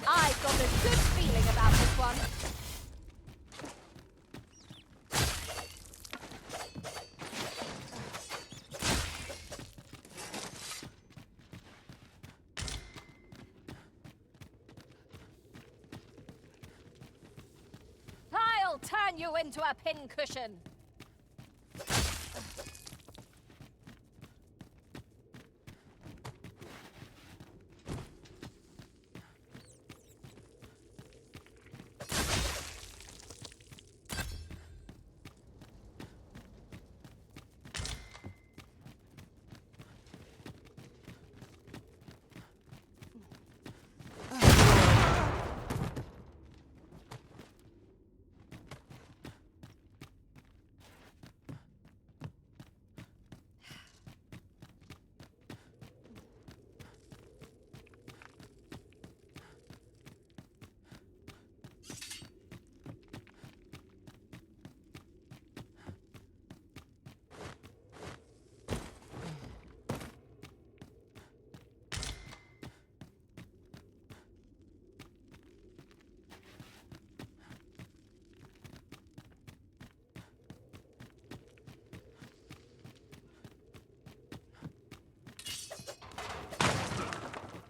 I've got a good feeling about this one. I'll turn you into a pincushion.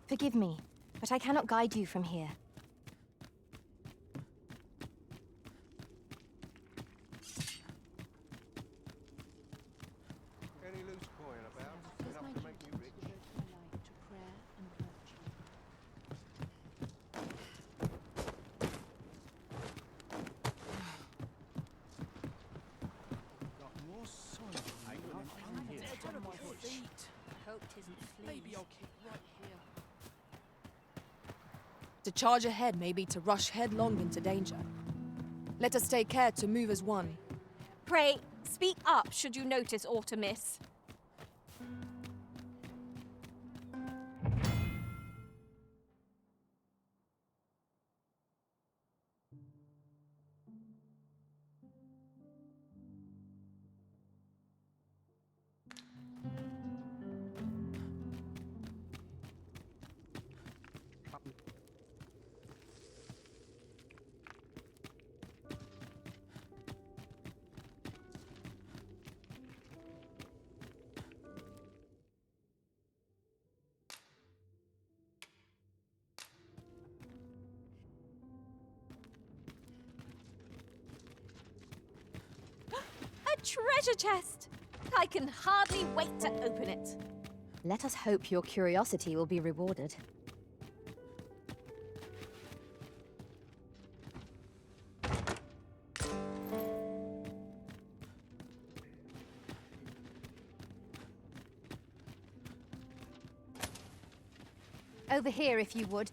Forgive me, but I cannot guide you from here. Any loose coin about? Enough to make me rich? Got more soil than I'm here. Dead on my feet. Hope 'tisn't fleas. Maybe I'll keep right here. To charge ahead may be to rush headlong into danger. Let us take care to move as one. Pray, speak up should you notice aught amiss. A treasure chest! I can hardly wait to open it. Let us hope your curiosity will be rewarded. Over here, if you would.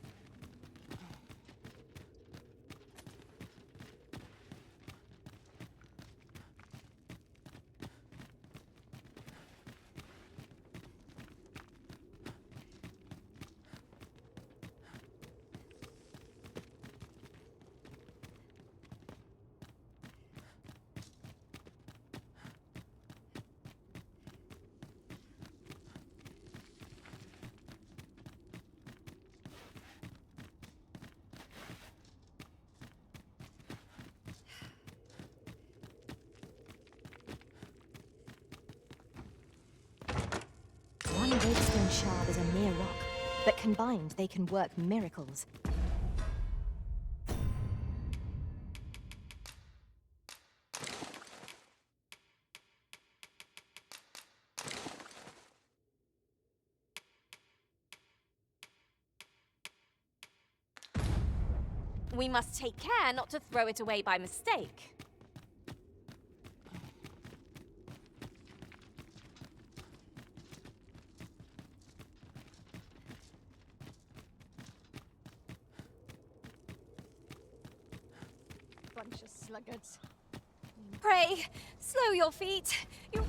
One redstone shard is a mere rock, but combined they can work miracles. We must take care not to throw it away by mistake. Bunch of sluggards. Pray, slow your feet. You...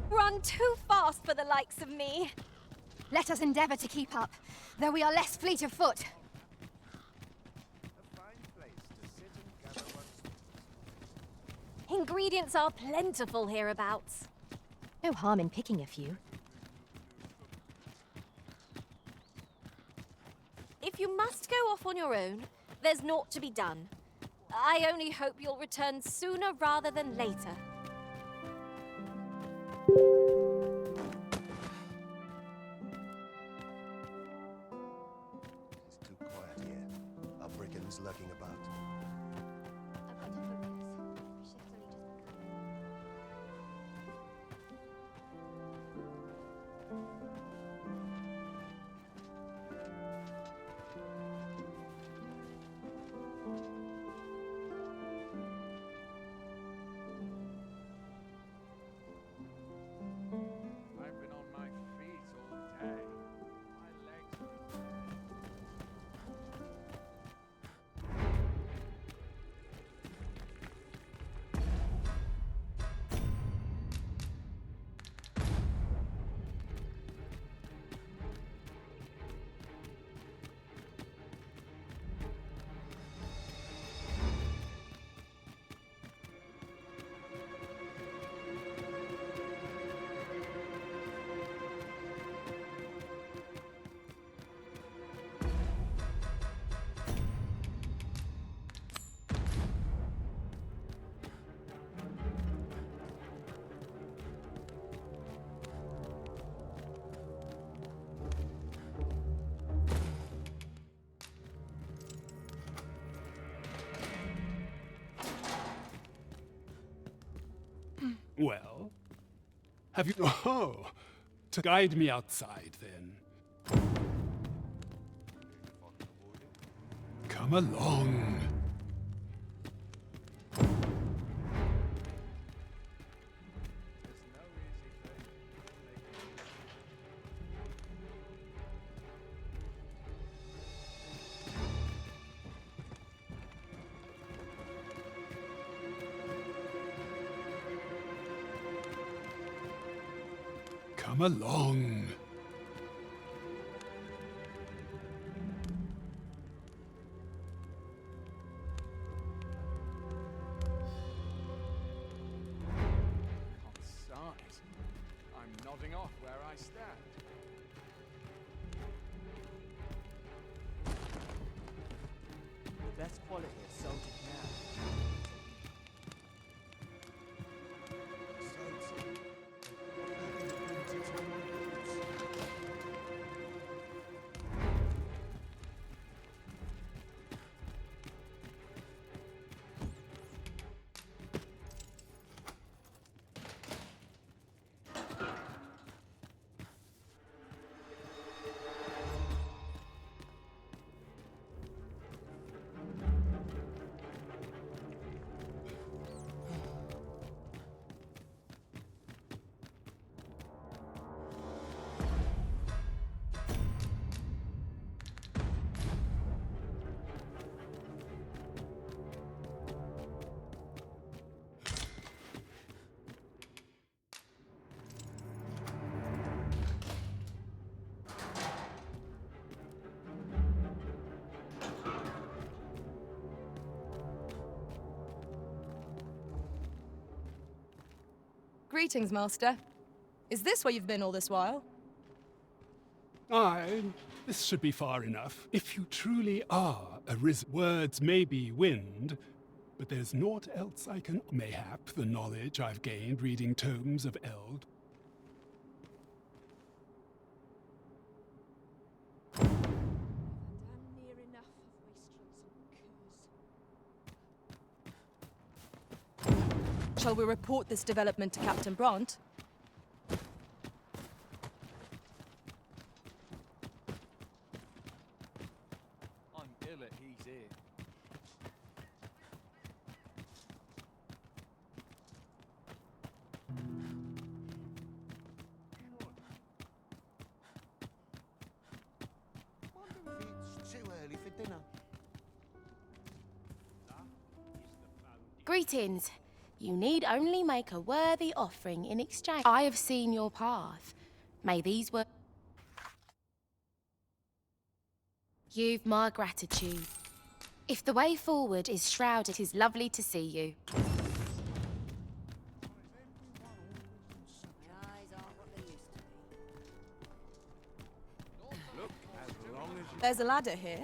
Run too fast for the likes of me. Let us endeavor to keep up, though we are less fleet of foot. Ingredients are plentiful hereabouts. No harm in picking a few. If you must go off on your own, there's naught to be done. I only hope you'll return sooner rather than later. It's too quiet here. Are brigands lurking about? I've been on my feet all day. My legs are... Well, have you... Oh, to guide me outside, then. Come along. Come along. Size. I'm nodding off where I stand. The best quality is salted now. Greetings, Master. Is this where you've been all this while? Aye, this should be far enough. If you truly are arisen, words may be wind, but there's naught else I can... Mayhap the knowledge I've gained reading tomes of Eld. Shall we report this development to Captain Bront? I'm ill at he's here. dinner. Greetings. You need only make a worthy offering in exchange. I have seen your path. May these words... You've my gratitude. If the way forward is shrouded, it is lovely to see you. There's a ladder here.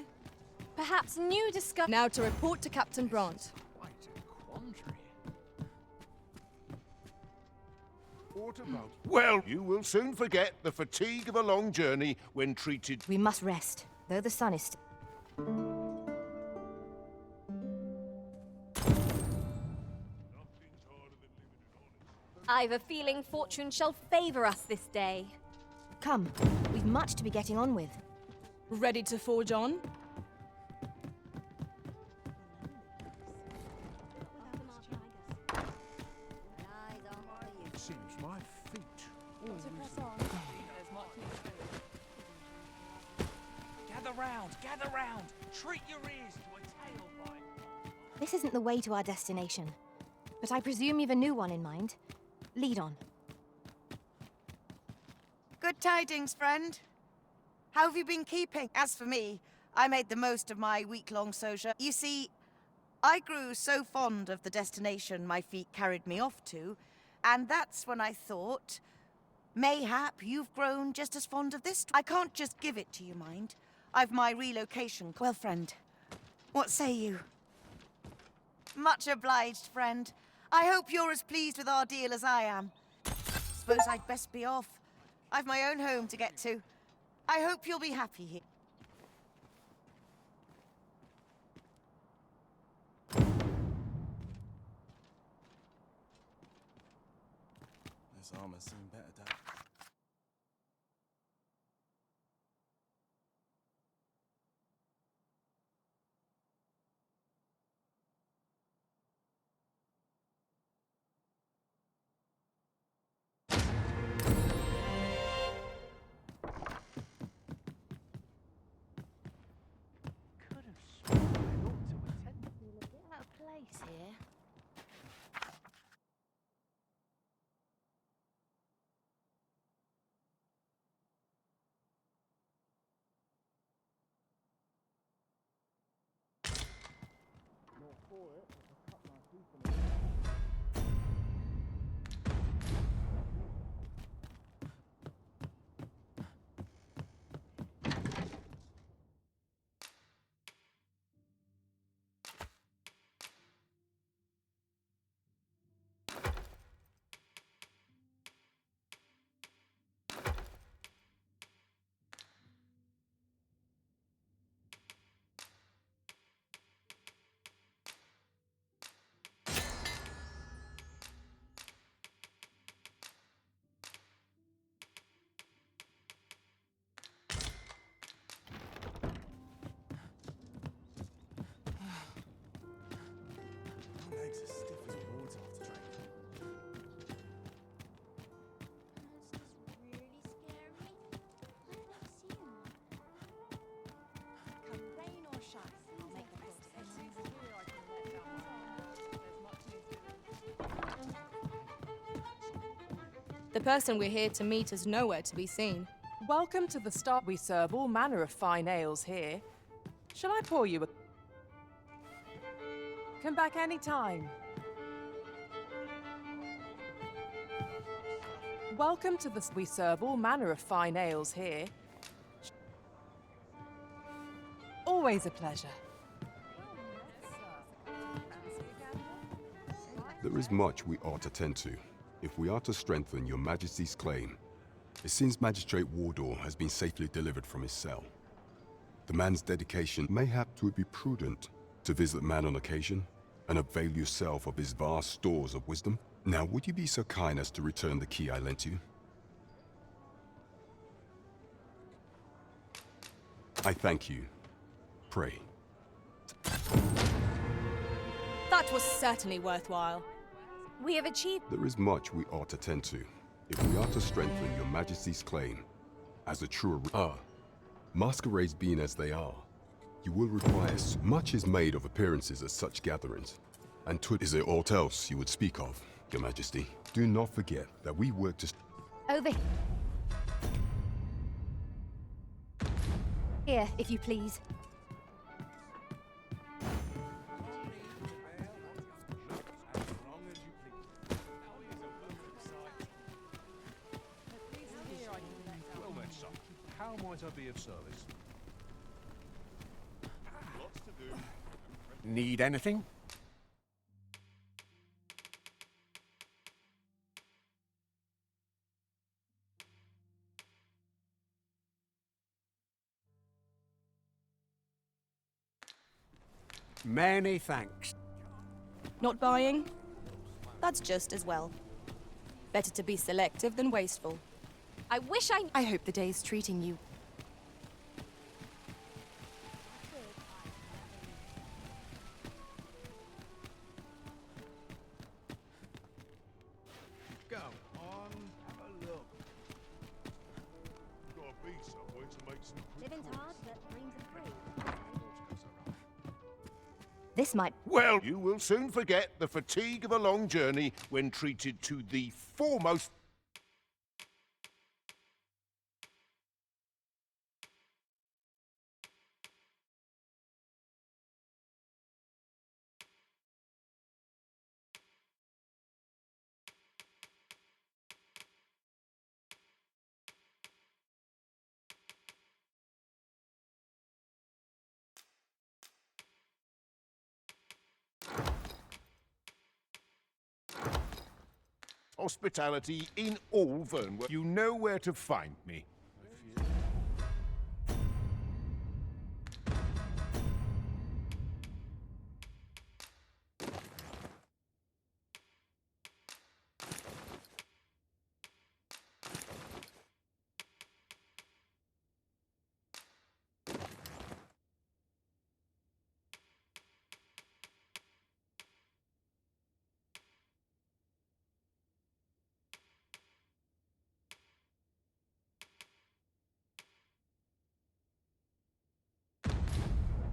Perhaps new discovery. Now to report to Captain Brant. What about? Well, you will soon forget the fatigue of a long journey when treated. We must rest, though the sun is... I've a feeling fortune shall favor us this day. Come, we've much to be getting on with. Ready to forge on? Seems my feet. Gather round! Treat your ears to a tail bite! This isn't the way to our destination, but I presume you've a new one in mind. Lead on. Good tidings, friend. How have you been keeping? As for me, I made the most of my week-long sojourn. You see, I grew so fond of the destination my feet carried me off to, and that's when I thought, mayhap you've grown just as fond of this. I can't just give it to you, mind. I've my relocation. Well, friend, what say you? Much obliged, friend. I hope you're as pleased with our deal as I am. Suppose I'd best be off. I've my own home to get to. I hope you'll be happy here. This armor's seen better days. Legs are stiff as boards after training. Come rain or shine, I'll make the best of it. The person we're here to meet is nowhere to be seen. Welcome to the start. We serve all manner of fine ales here. Shall I pour you a... Come back any time. Welcome to the... We serve all manner of fine ales here. Always a pleasure. There is much we ought to tend to, if we are to strengthen your Majesty's claim. It seems Magistrate Wardor has been safely delivered from his cell. The man's dedication mayhap 'twould be prudent to visit the man on occasion, and avail yourself of his vast stores of wisdom. Now, would you be so kind as to return the key I lent you? I thank you. Pray. That was certainly worthwhile. We have achieved... There is much we ought to tend to, if we are to strengthen your Majesty's claim as a true... masquerades being as they are, You will require much is made of appearances at such gatherings. And is there aught else you would speak of, Your Majesty? Do not forget that we work to... Over here, if you please. Well then, son, how might I be of service? Lots to do. Need anything? Many thanks. Not buying? That's just as well. Better to be selective than wasteful. I wish I hope the day's treating you. Go on, have a look. Gotta be somewhere to make some quick Living's calls. hard, but dreams are free. This might... Well, you will soon forget the fatigue of a long journey when treated to the foremost... hospitality in all Vernworth. You know where to find me.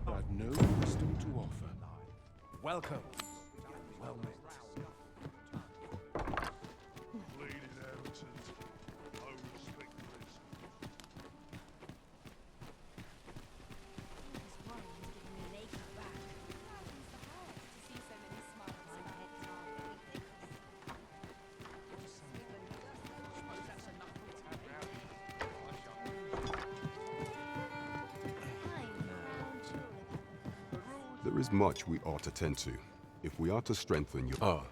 I've no wisdom to offer. Welcome. Well met. Bleeding ounces. No respect for this. There is much we ought to tend to, if we are to strengthen your...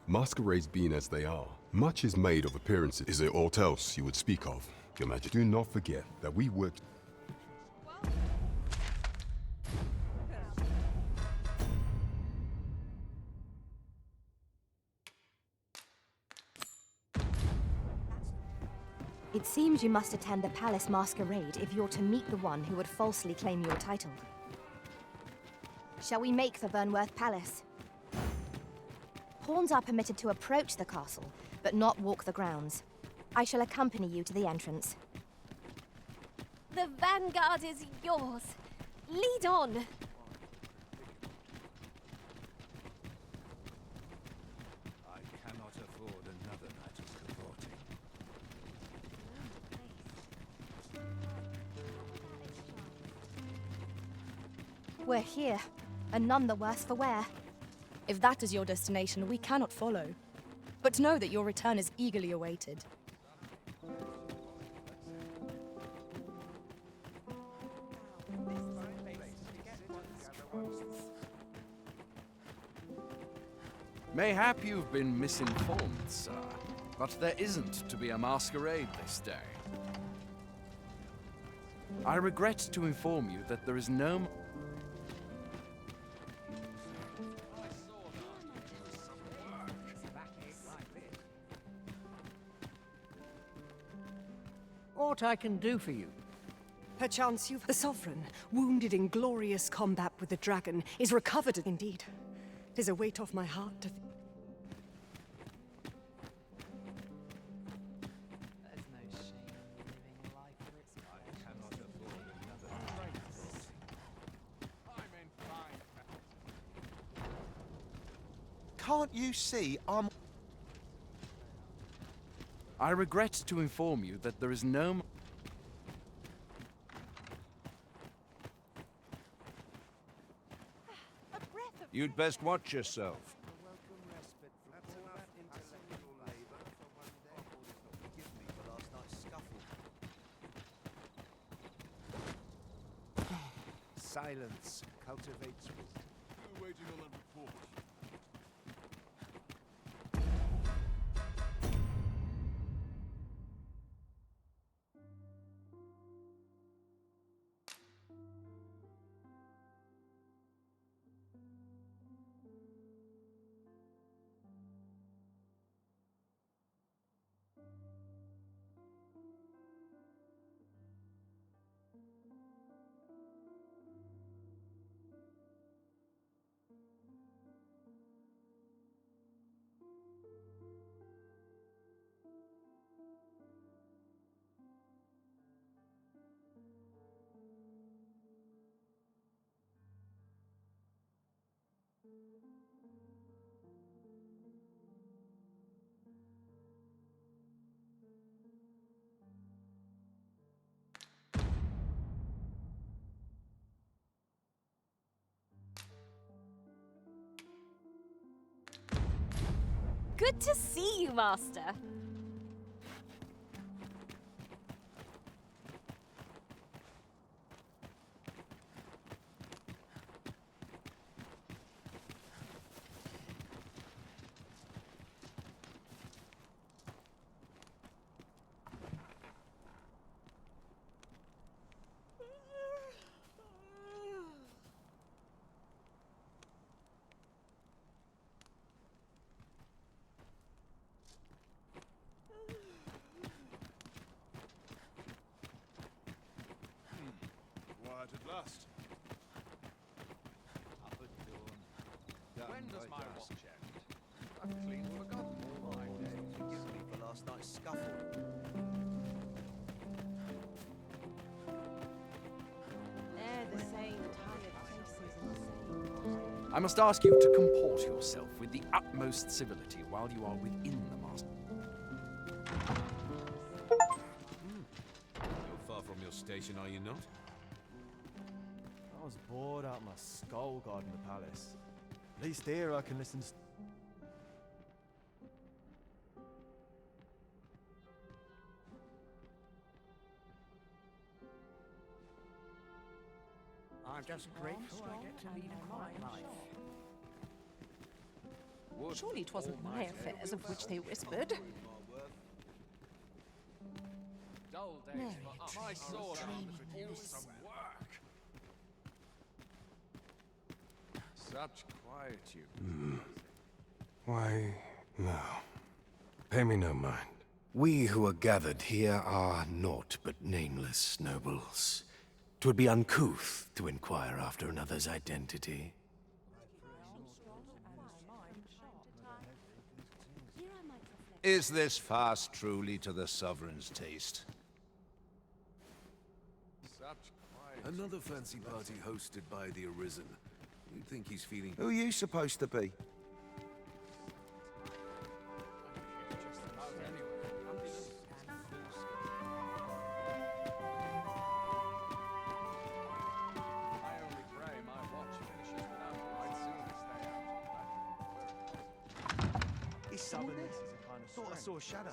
Masquerades being as they are, much is made of appearances. Is there aught else you would speak of, Your Majesty? Do not forget that we work... It seems you must attend the palace masquerade if you're to meet the one who would falsely claim your title. Shall we make for Vernworth Palace? Pawns are permitted to approach the castle, but not walk the grounds. I shall accompany you to the entrance. The vanguard is yours. Lead on. I cannot afford another night of cavorting. We're here, and none the worse for wear. If that is your destination, we cannot follow. But know that your return is eagerly awaited. Mayhap you've been misinformed, sir, but there isn't to be a masquerade this day. I regret to inform you that there is no... What I can do for you? Perchance you've... The Sovereign, wounded in glorious combat with the dragon, is recovered indeed. 'Tis a weight off my heart to... Can't you see I'm... I regret to inform you that there is no... You'd best watch yourself. Silence cultivates wisdom. Still waiting on that report. Good to see you, Master. Quiet at last. Up at dawn. When does my watch end? I've clean forgotten all my days. Forgive me for last night's scuffle. They're the same tired faces and the same. I must ask you to comport yourself with the utmost civility while you are within the master. You're far from your station, are you not? I was bored out my skull guarding the palace. At least here I can listen to... I'm just grateful I get to lead a quiet life. Surely it wasn't my affairs of which they whispered. Dull days for us. My sword arm could use some work. Such quietude. Why, no. Pay me no mind. We who are gathered here are naught but nameless nobles. 'Twould be uncouth to inquire after another's identity. Is this fast truly to the Sovereign's taste? Such quiet. Another fancy party hosted by the Arisen. You'd think he's feeling... Who are you supposed to be? His stubbornness is a kind of thought I saw a shadow.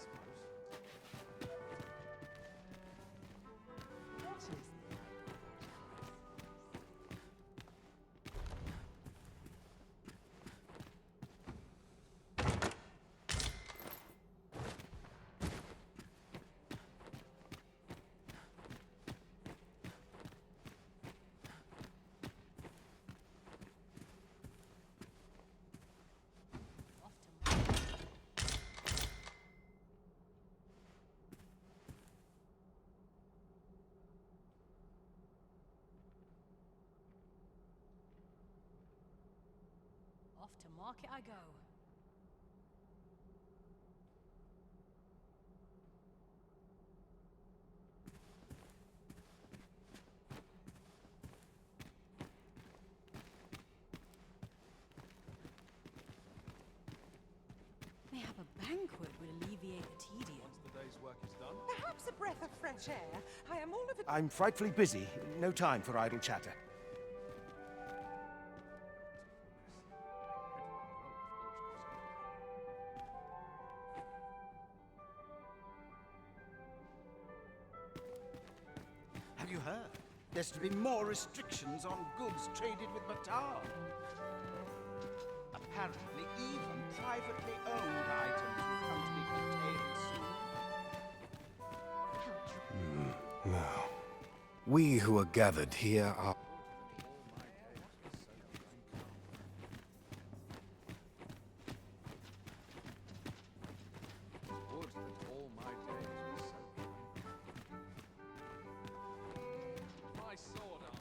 Off to market I go. banquet would alleviate the tedium. Once the day's work is done. Perhaps a breath of fresh air. I am all of it. I'm frightfully busy. No time for idle chatter. Have you heard? There's to be more restrictions on goods traded with Batar. Apparently, even privately owned items will come to be curtailed soon. Now, we who are gathered here are... Would that all my days were so kind. My sword arm.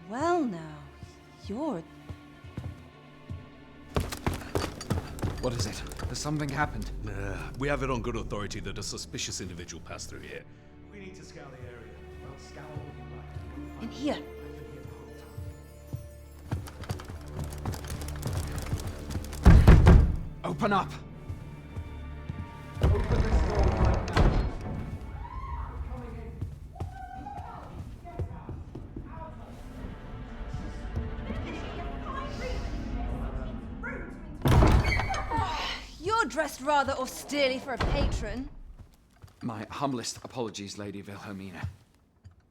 Well now, you're... What is it? Has something happened? We have it on good authority that a suspicious individual passed through here. We need to scour the area. Well, scour all you like. In here. Open up! You're dressed rather austerely for a patron. My humblest apologies, Lady Wilhelmina.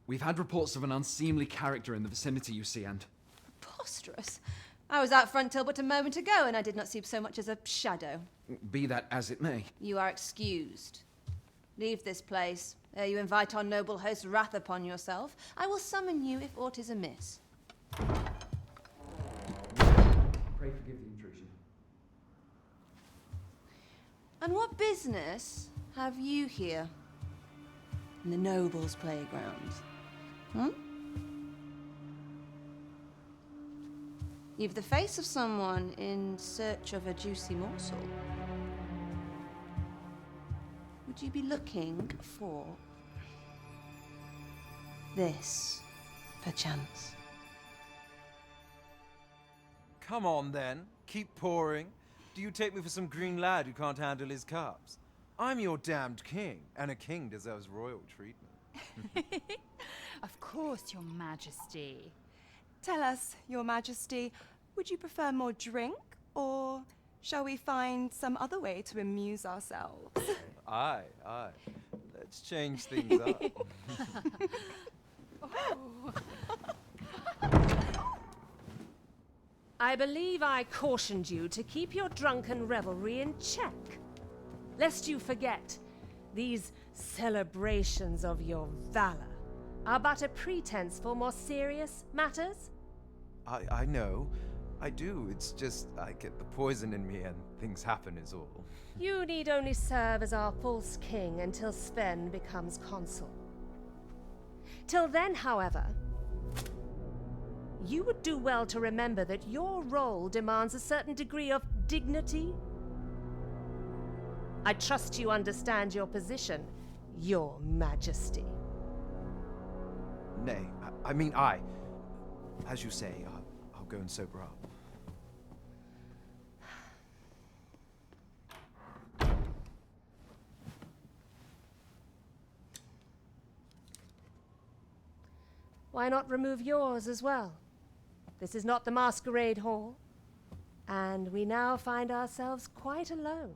We've had reports of an unseemly character in the vicinity, you see, and... Preposterous. I was out front till but a moment ago, and I did not see so much as a shadow. Be that as it may. You are excused. Leave this place, ere you invite our noble host's wrath upon yourself. I will summon you if aught is amiss. Pray forgive the intrusion. And what business have you here? In the nobles' playground? Hmm? You've the face of someone in search of a juicy morsel. Would you be looking for this, perchance? Come on, then. Keep pouring. Do you take me for some green lad who can't handle his cups? I'm your damned king, and a king deserves royal treatment. Of course, Your Majesty. Tell us, Your Majesty, would you prefer more drink, or shall we find some other way to amuse ourselves? Aye. Let's change things up. I believe I cautioned you to keep your drunken revelry in check. Lest you forget, these celebrations of your valor are but a pretense for more serious matters. I know. I do. It's just I get the poison in me and things happen is all. You need only serve as our false king until Sven becomes consul. Till then, however, you would do well to remember that your role demands a certain degree of dignity. I trust you understand your position, Your Majesty. Nay, I mean I. As you say, I'll go and sober up. Why not remove yours as well? This is not the masquerade hall, and we now find ourselves quite alone.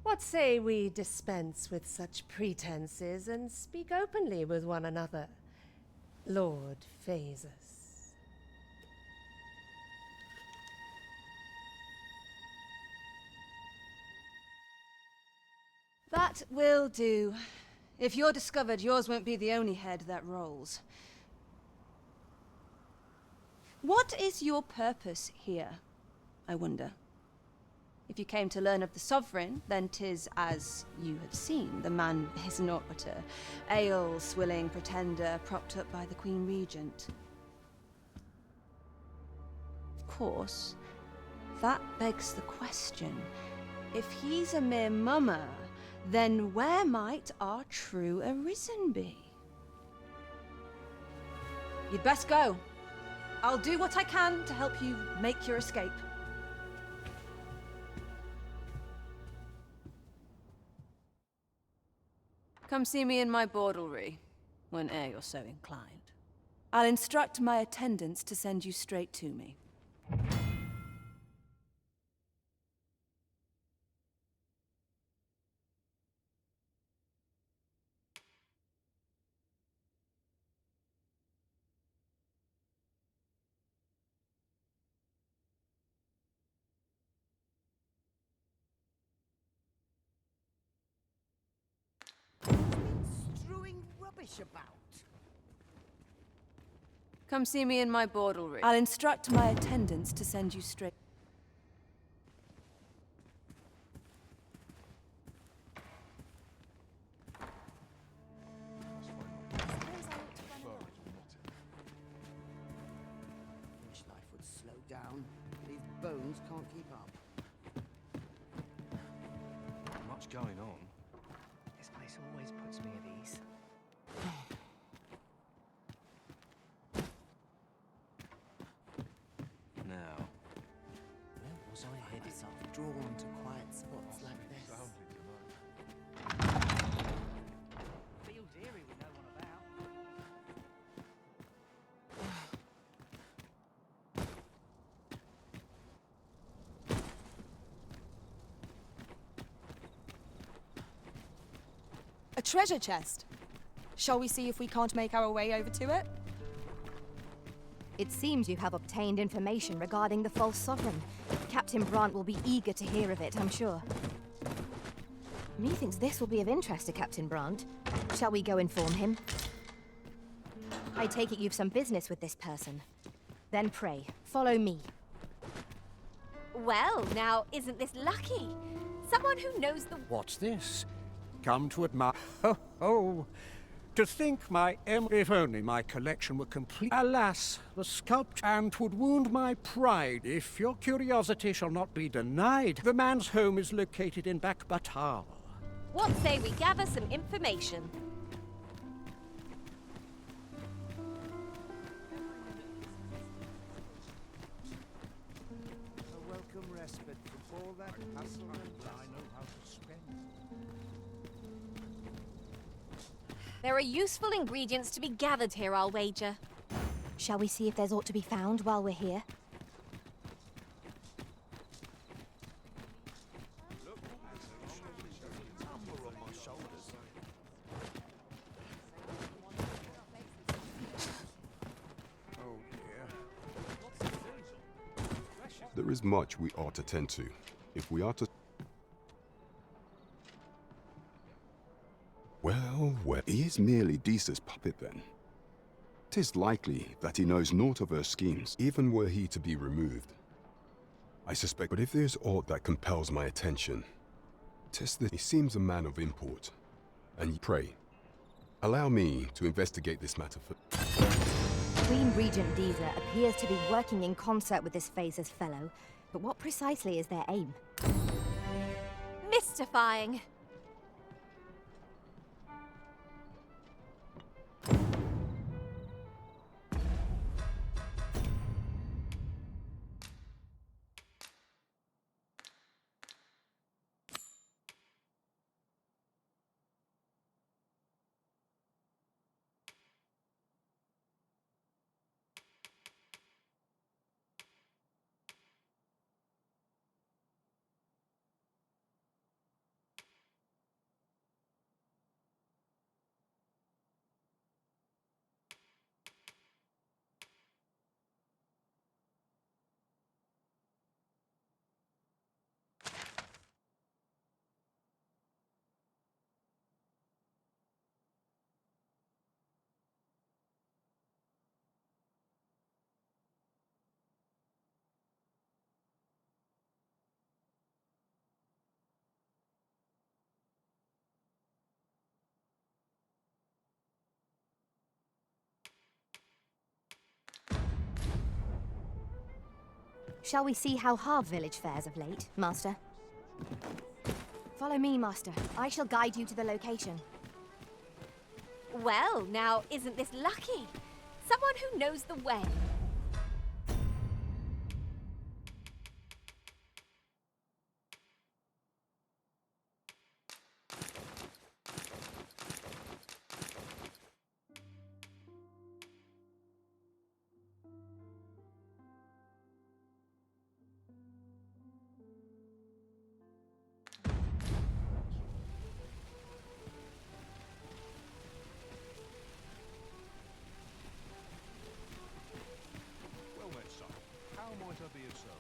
What say we dispense with such pretenses and speak openly with one another, Lord Phasus? That will do. If you're discovered, yours won't be the only head that rolls. What is your purpose here, I wonder? If you came to learn of the Sovereign, then 'tis as you have seen. The man is naught but a ale-swilling pretender propped up by the Queen Regent. Of course, that begs the question. If he's a mere mummer, then where might our true Arisen be? You'd best go. I'll do what I can to help you make your escape. Come see me in my bordlery, whene'er you're so inclined. I'll instruct my attendants to send you straight to me. Strewing rubbish about. Come see me in my bordlery. I'll instruct my attendants to send you straight. Wish life would slow down. These bones can't keep up. Much going on. This place always puts me at ease. Now, Where was I headed? Drawn to quiet spots like this. Feels eerie with no one about. A treasure chest. Shall we see if we can't make our way over to it? It seems you have obtained information regarding the false sovereign. Captain Brant will be eager to hear of it, I'm sure. Methinks this will be of interest to Captain Brant. Shall we go inform him? I take it you've some business with this person. Then pray, follow me. Well, now, isn't this lucky? Someone who knows the... What's this? Come to admire. Ho ho! To think if only my collection were complete. Alas, the sculpture and 'twould wound my pride if your curiosity shall not be denied. The man's home is located in Bakbatal. What say we gather some information? A welcome respite from all that hustle and I know how to spend. There are useful ingredients to be gathered here, I'll wager. Shall we see if there's aught to be found while we're here? There is much we ought to tend to. If we are to... Well, he is merely Deesa's puppet then. 'Tis likely that he knows naught of her schemes, even were he to be removed. I suspect, but if there's aught that compels my attention, 'tis that he seems a man of import. And pray, allow me to investigate this matter for... Queen Regent Deesa appears to be working in concert with this Phaser's fellow, but what precisely is their aim? Mystifying. Shall we see how Harv village fares of late, Master? Follow me, Master. I shall guide you to the location. Well, now, isn't this lucky? Someone who knows the way. Well met, son. How might I be of service?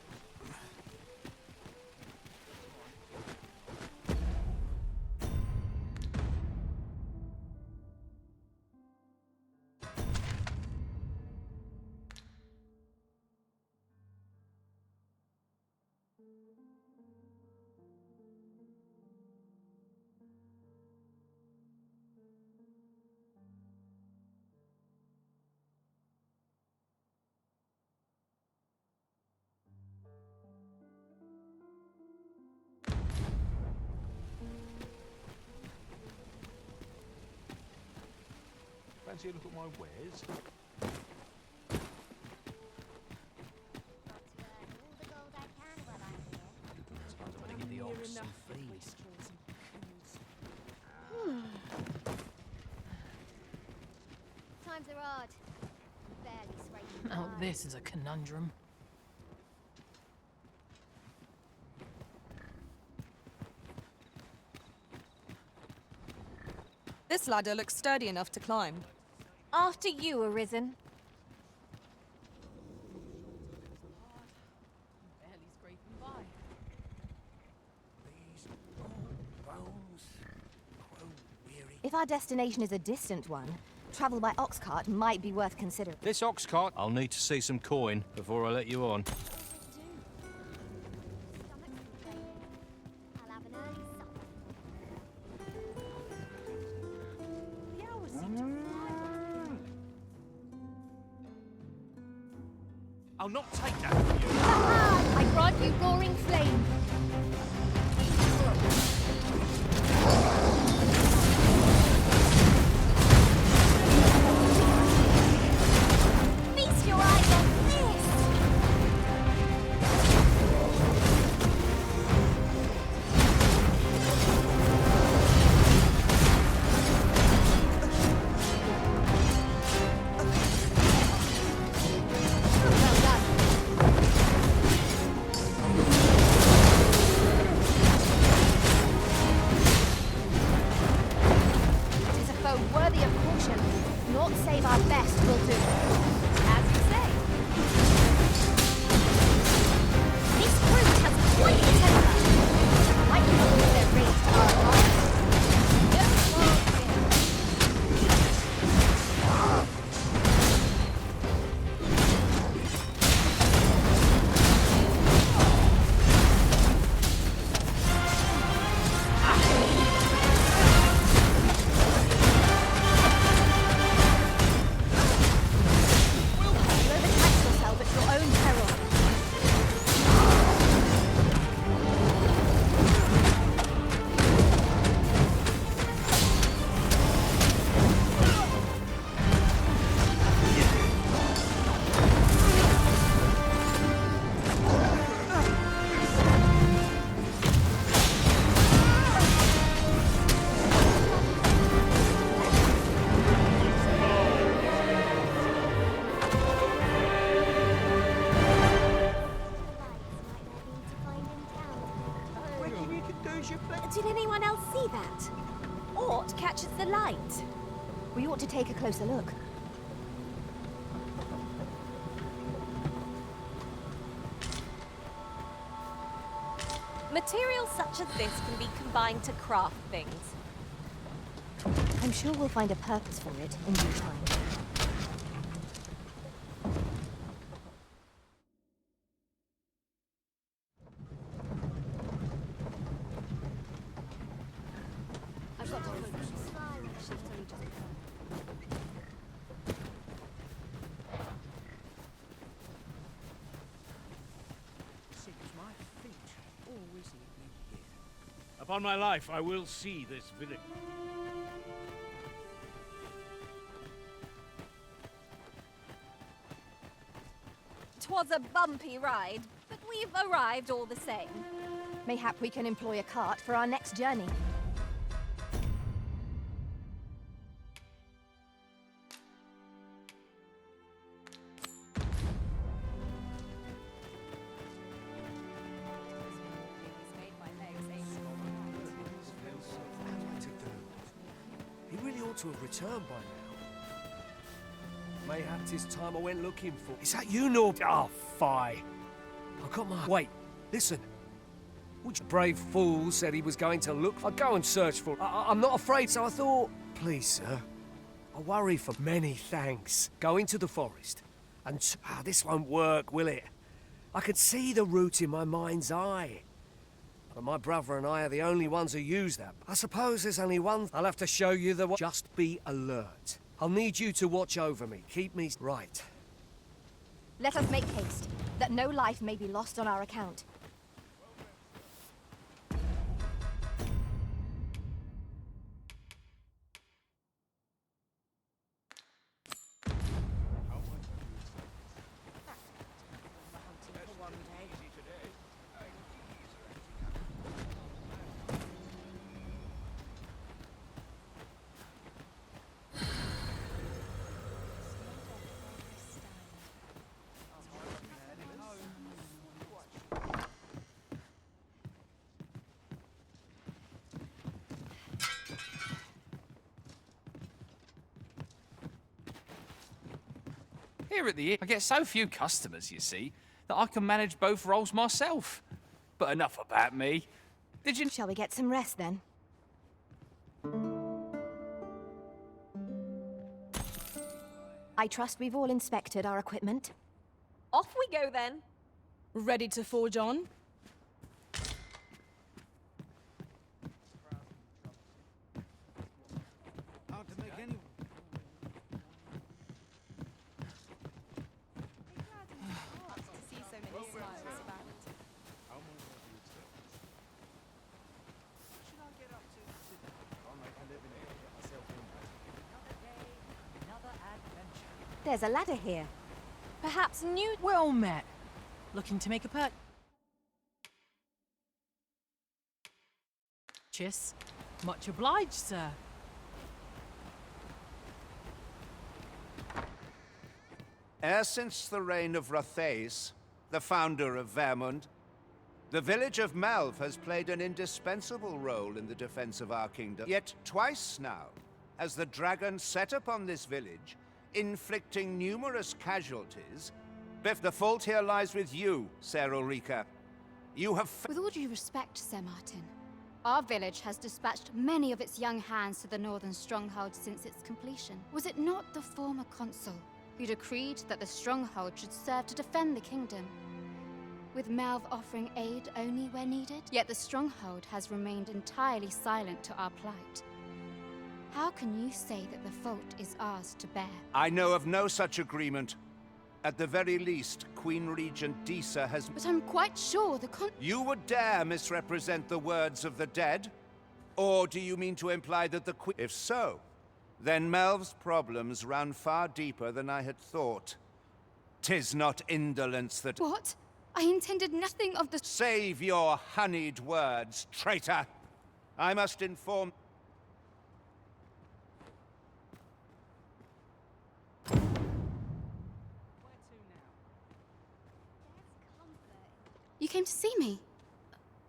Fancy a look at my wares? Times are hard. Barely scraping Now by. this is a conundrum. This ladder looks sturdy enough to climb. After you, Arisen. Barely scraping by. If our destination is a distant one, travel by ox cart might be worth considering. This ox cart. I'll need to see some coin before I let you on. I'll not take that from you. I grant you roaring flame. Feast your eyes on this! Tis a foe worthy of caution. Naught save our best will do. As you say. This brute has quite a temper. Might be able to put their rage to our hearts. You overtax yourself at your own peril. Reckon you can do as you please? Did anyone else see that? Ort catches the light. We ought to take a closer look. Materials such as this can be combined to craft things. I'm sure we'll find a purpose for it in due time. I've got to focus. Shift only just begun. Upon my life, I will see this village. 'Twas a bumpy ride, but we've arrived all the same. Mayhap we can employ a cart for our next journey. He really ought to have returned by now. Mayhap 'tis time I went looking for. Is that you, Norb? Oh, fie. I got my... Wait, listen. Which brave fool said he was going to look? I'll go and search for... I'm not afraid, so I thought... Please, sir. I worry for many thanks. Go into the forest. And... this won't work, will it? I can see the route in my mind's eye. But my brother and I are the only ones who use that. I suppose there's only one. I'll have to show you the way. Just be alert. I'll need you to watch over me. Keep me right. Let us make haste, that no life may be lost on our account. Here at the inn, I get so few customers, you see, that I can manage both roles myself. But enough about me. Did you... Shall we get some rest, then? I trust we've all inspected our equipment. Off we go, then. Ready to forge on? How to make any... There's a ladder here. Perhaps new... Well met. Looking to make a purchase? Much obliged, sir. E'er since the reign of Rothaeus, the founder of Vermund, the village of Malv has played an indispensable role in the defense of our kingdom. Yet twice now has the dragon set upon this village, inflicting numerous casualties. Biff, the fault here lies with you, Ser Ulrika. You have... With all due respect, Sir Martin, our village has dispatched many of its young hands to the northern stronghold since its completion. Was it not the former consul who decreed that the stronghold should serve to defend the kingdom, with Malv offering aid only where needed? Yet the stronghold has remained entirely silent to our plight. How can you say that the fault is ours to bear? I know of no such agreement. At the very least, Queen Regent Disa has... But I'm quite sure the You would dare misrepresent the words of the dead? Or do you mean to imply that the Queen... If so, then Melv's problems run far deeper than I had thought. 'Tis not indolence that... What? I intended nothing of the... Save your honeyed words, traitor! I must inform... You came to see me?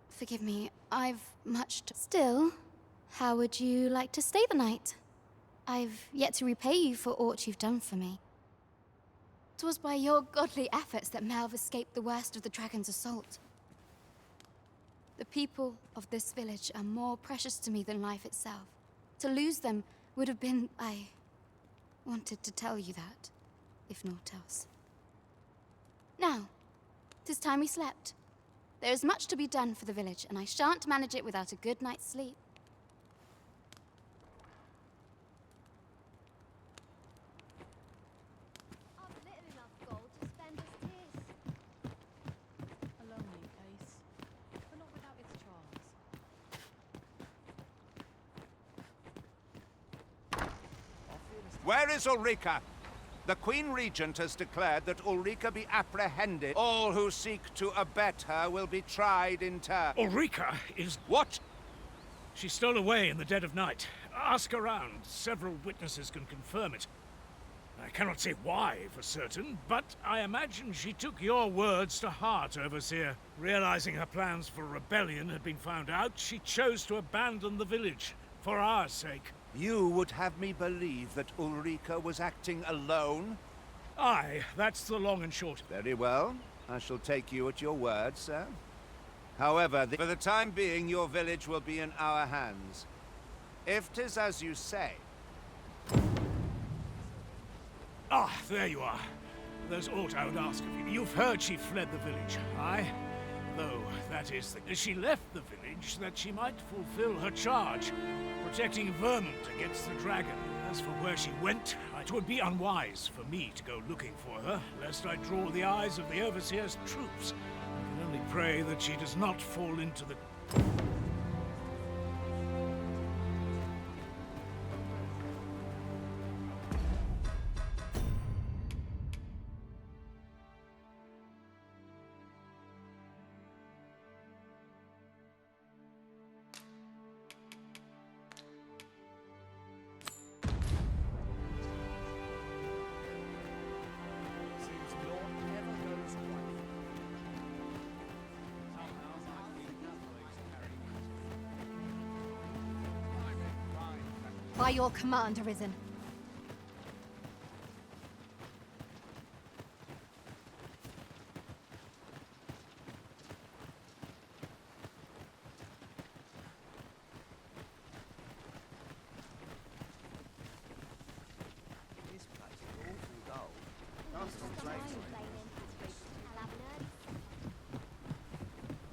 Forgive me, I've much to... Still, how would you like to stay the night? I've yet to repay you for aught you've done for me. 'Twas by your godly efforts that Malv escaped the worst of the dragon's assault. The people of this village are more precious to me than life itself. To lose them would have been... I wanted to tell you that, if naught else. Now, 'tis time we slept. There is much to be done for the village, and I shan't manage it without a good night's sleep. A lonely place, but not without its charms. Where is Ulrika? The Queen Regent has declared that Ulrika be apprehended. All who seek to abet her will be tried in turn. Ulrika is... What? She stole away in the dead of night. Ask around. Several witnesses can confirm it. I cannot say why for certain, but I imagine she took your words to heart, Overseer. Realizing her plans for rebellion had been found out, she chose to abandon the village, for our sake. You would have me believe that Ulrika was acting alone? Aye, that's the long and short. Very well. I shall take you at your word, sir. However, for the time being, your village will be in our hands. If 'tis as you say. Ah, there you are. There's aught I would ask of you. You've heard she fled the village, aye? Though, that is, she left the village that she might fulfill her charge, protecting Vermont against the dragon. As for where she went, it would be unwise for me to go looking for her, lest I draw the eyes of the Overseer's troops. I can only pray that she does not fall into the... By your command, Arisen. This place is awful dull. I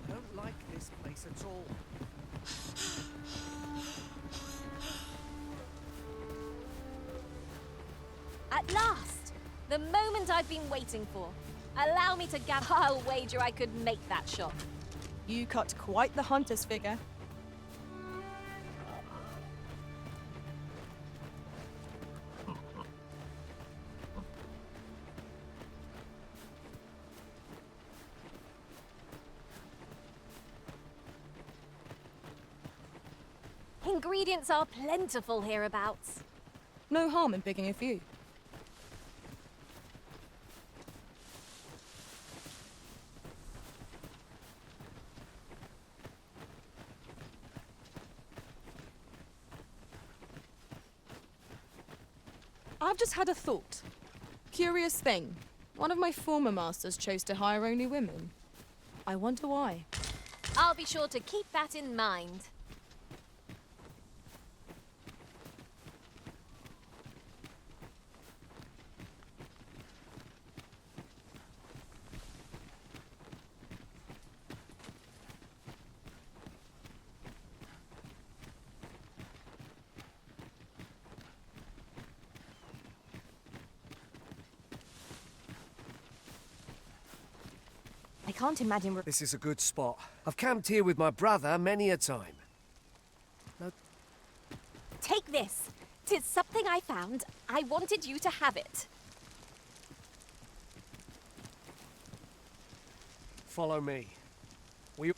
don't like this place at all. At last! The moment I've been waiting for. Allow me to gather. I'll wager I could make that shot. You cut quite the hunter's figure. Ingredients are plentiful hereabouts. No harm in picking a few. I've just had a thought. Curious thing. One of my former masters chose to hire only women. I wonder why. I'll be sure to keep that in mind. I can't imagine... This is a good spot. I've camped here with my brother many a time. No. Take this. 'Tis something I found. I wanted you to have it. Follow me. We...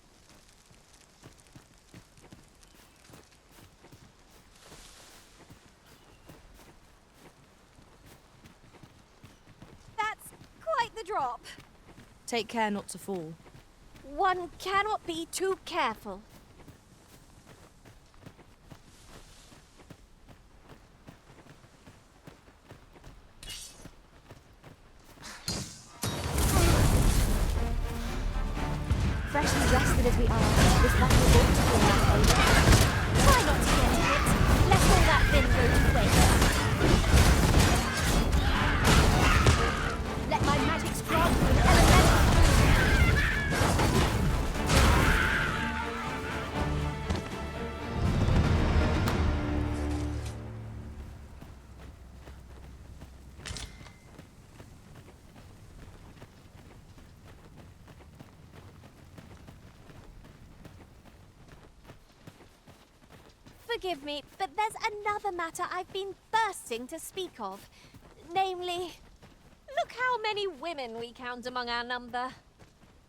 That's quite the drop. Take care not to fall. One cannot be too careful. Freshly rested as we are, this battle ought to be in our favour. Try not to get hit. Let all that vim go to waste. Let my magic grant you an elemental. Forgive me, but there's another matter I've been burning bursting to speak of. Namely, look how many women we count among our number.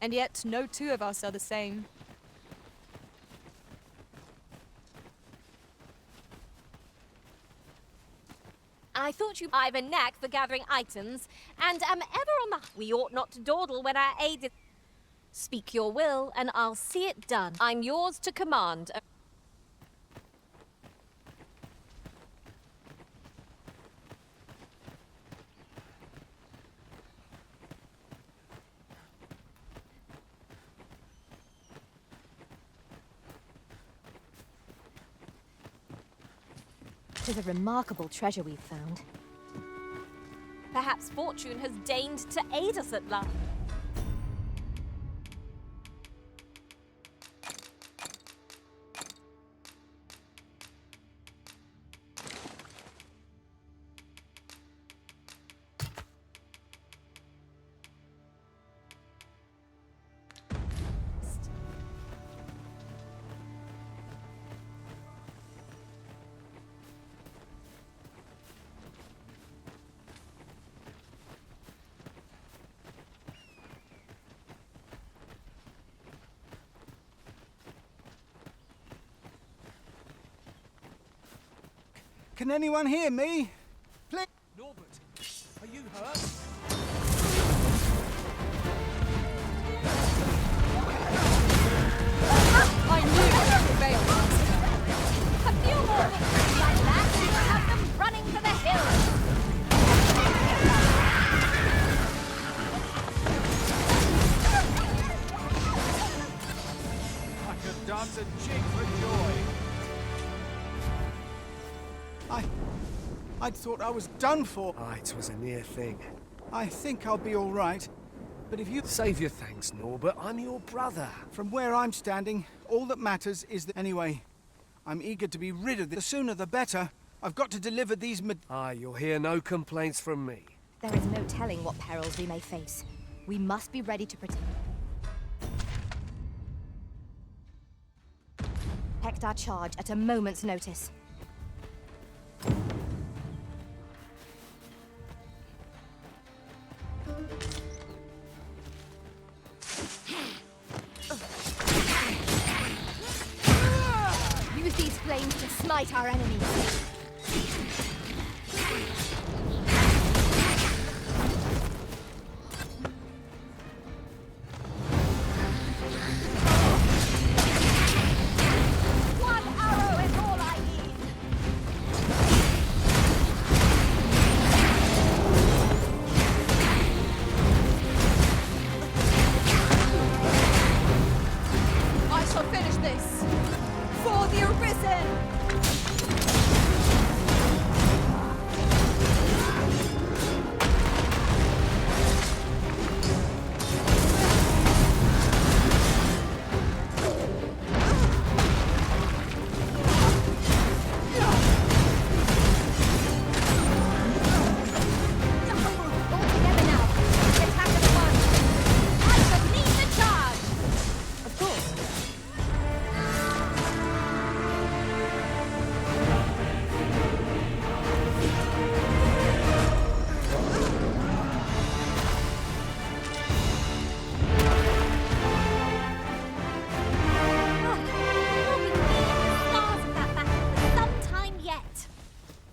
And yet, no two of us are the same. I thought I've a knack for gathering items, and am ever on the... We ought not to dawdle when our aid is... Speak your will, and I'll see it done. I'm yours to command. It is a remarkable treasure we've found. Perhaps fortune has deigned to aid us at last. Can anyone hear me? Please. Norbert, are you hurt? I knew it would prevail, Master. A few more victories like that, and we'll have them running for the hills. I could dance a jig for joy. I'd thought I was done for. Ah, it was a near thing. I think I'll be all right. But if you... Save your thanks, Norbert. I'm your brother. From where I'm standing, all that matters is that... Anyway, I'm eager to be rid of this. The sooner the better. I've got to deliver these... You'll hear no complaints from me. There is no telling what perils we may face. We must be ready to protect our charge at a moment's notice. Use these flames to smite our enemies. One arrow is all I need. I shall finish this. For the Arisen!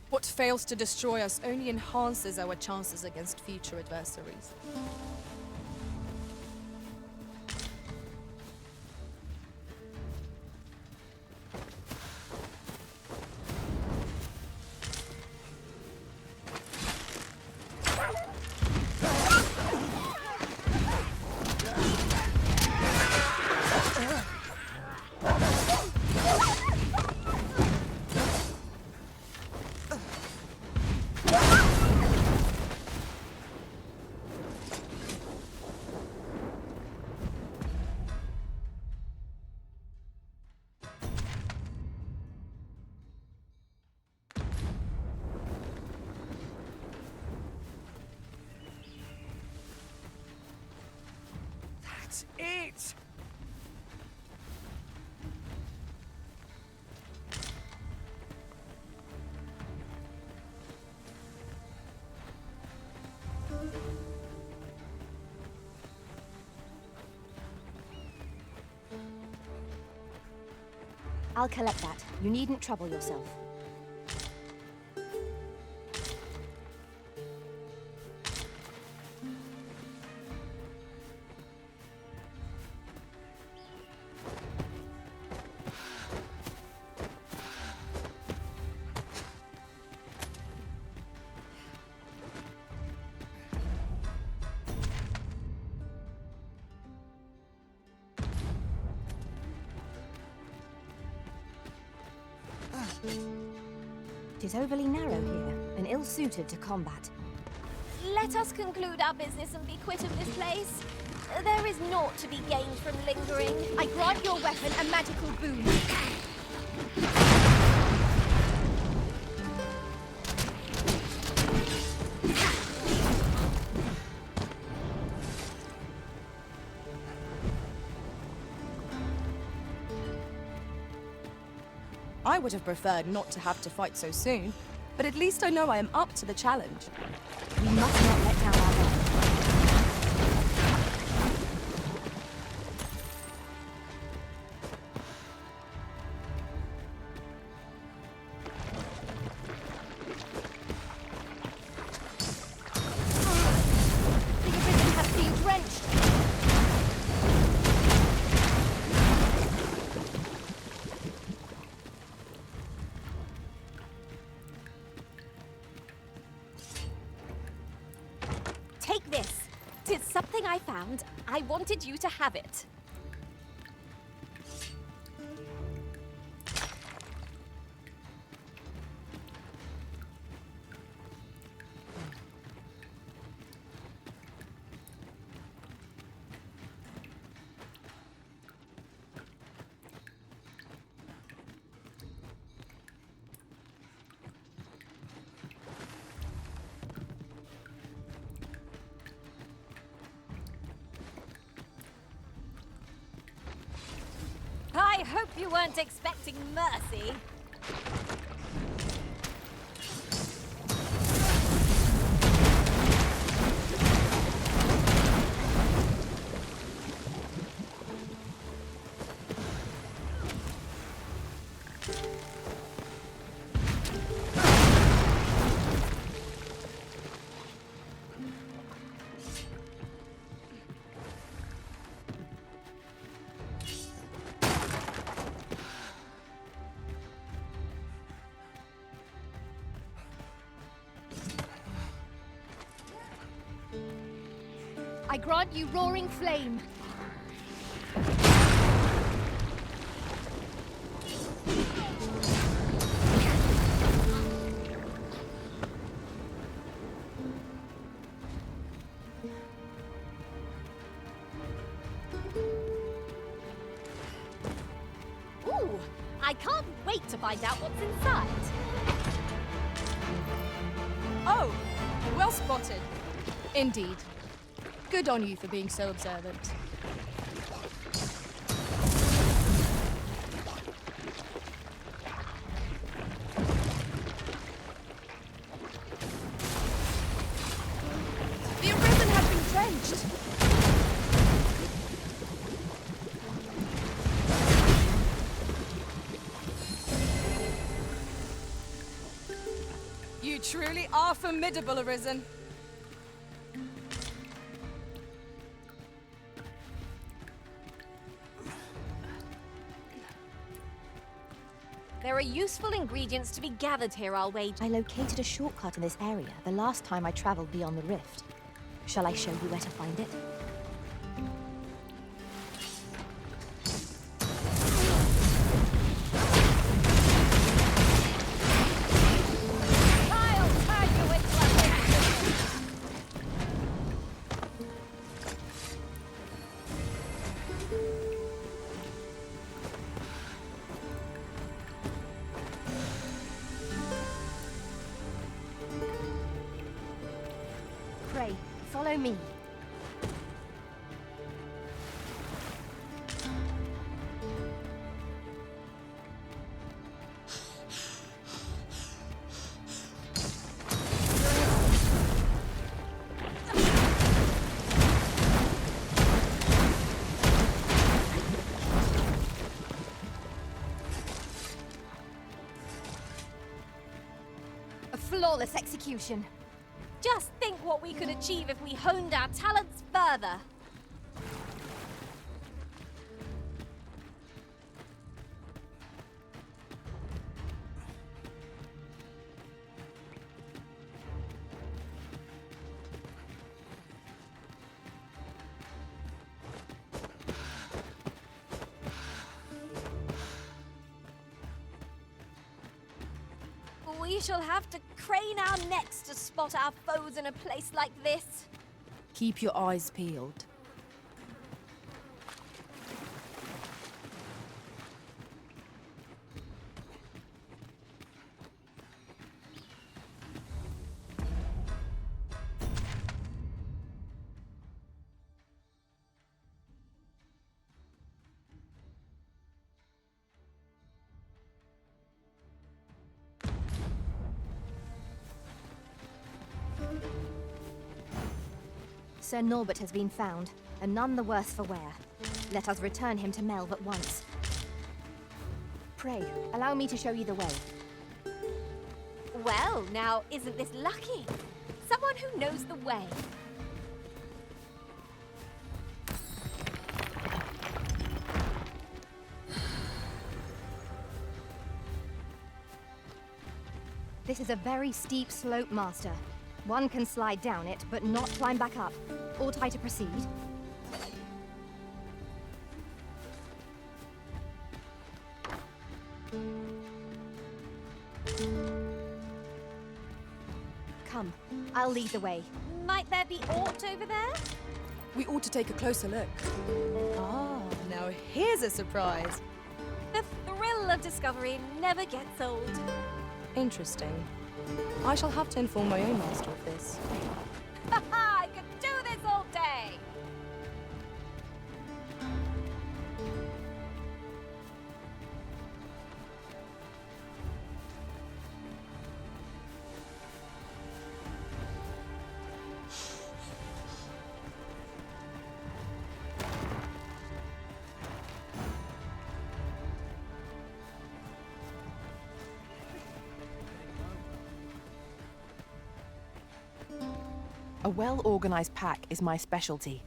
What fails to destroy us only enhances our chances against future adversaries. That's it! I'll collect that. You needn't trouble yourself. It is overly narrow here, and ill-suited to combat. Let us conclude our business and be quit of this place. There is naught to be gained from lingering. I grant your weapon a magical boon. I would have preferred not to have to fight so soon, but at least I know I am up to the challenge. We must not let down our guard. The arisen has been drenched. Take this. 'Tis something I found. I wanted you to have it. I hope you weren't expecting mercy. I grant you roaring flame. Ooh, I can't wait to find out what's inside. Oh, well spotted. Indeed. Good on you for being so observant. The arisen has been drenched. You truly are formidable, Arisen. There are useful ingredients to be gathered here, I'll wager. I located a shortcut in this area the last time I traveled beyond the rift. Shall I show you where to find it? I'll turn you into a pig. Pray, follow me. flawless execution. Just think what we could achieve if we honed our talents further. We shall have to crane our necks to spot our foes in a place like this. Keep your eyes peeled. Sir Norbert has been found, and none the worse for wear. Let us return him to Melve at once. Pray, allow me to show you the way. Well, now, isn't this lucky? Someone who knows the way. This is a very steep slope, Master. One can slide down it, but not climb back up. Ought I to proceed? Come, I'll lead the way. Might there be aught over there? We ought to take a closer look. Ah, now here's a surprise. The thrill of discovery never gets old. Interesting. I shall have to inform my own master of this. I could do this all day! A well-organized pack is my specialty.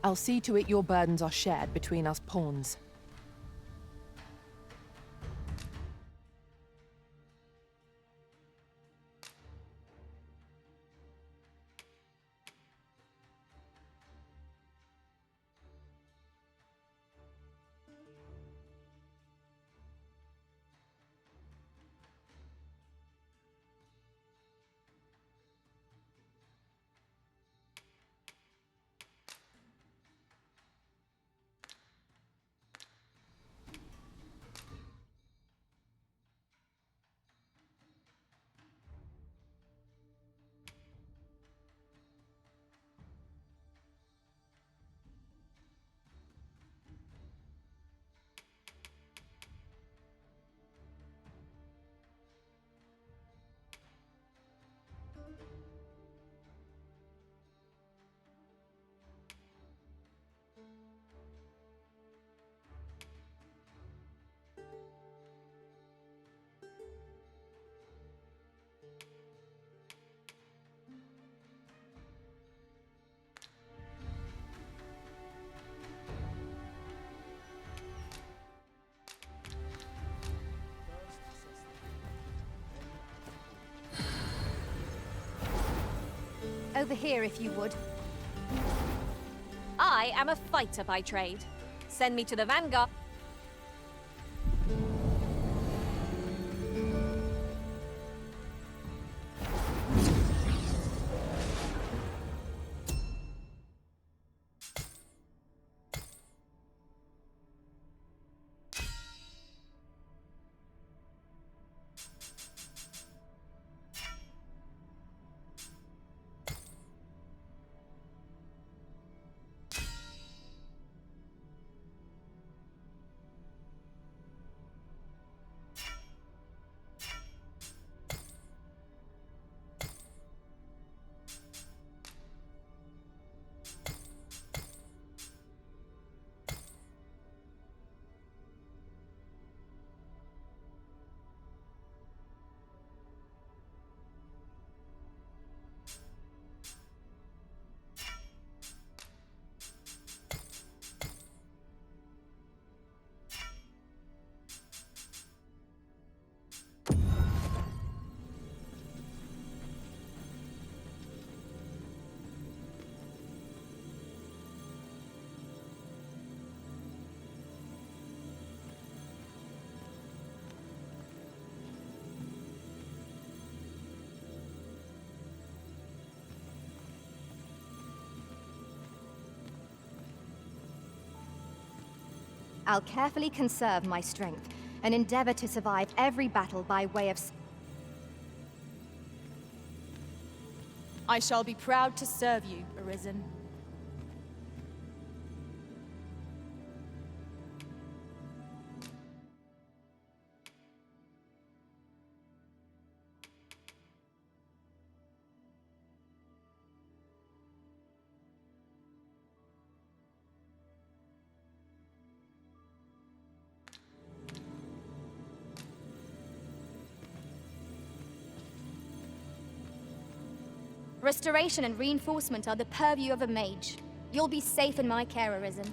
I'll see to it your burdens are shared between us pawns. Over here, if you would. I am a fighter by trade. Send me to the vanguard. I'll carefully conserve my strength and endeavor to survive every battle by way of... I shall be proud to serve you, Arisen. Restoration and reinforcement are the purview of a mage. You'll be safe in my care, Arisen.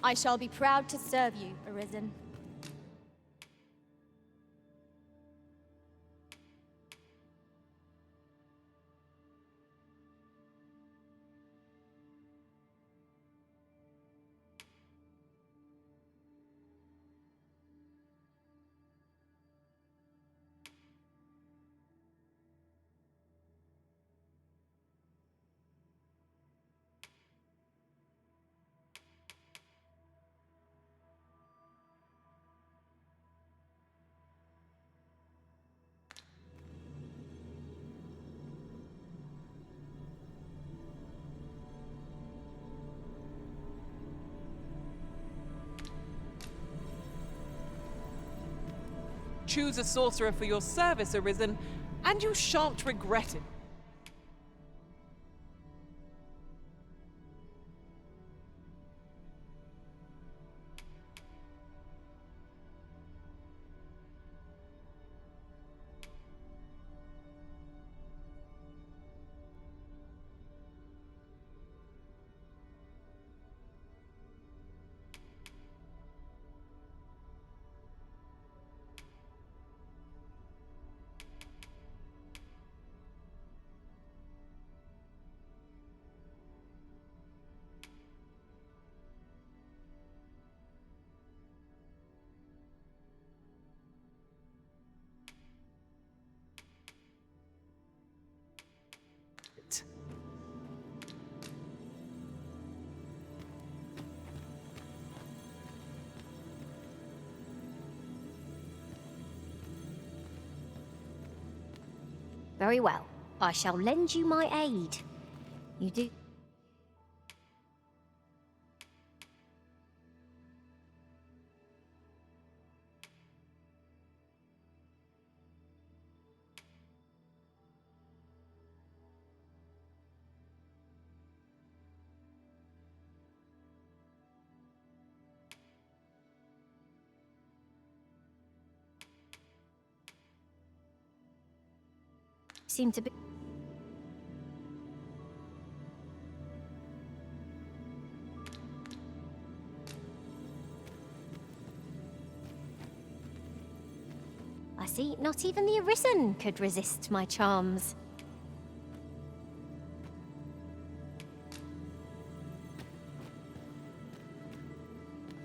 I shall be proud to serve you, Arisen. Choose a sorcerer for your service, Arisen, and you shan't regret it. Very well. I shall lend you my aid. You do... seem to be... I see, not even the Arisen could resist my charms.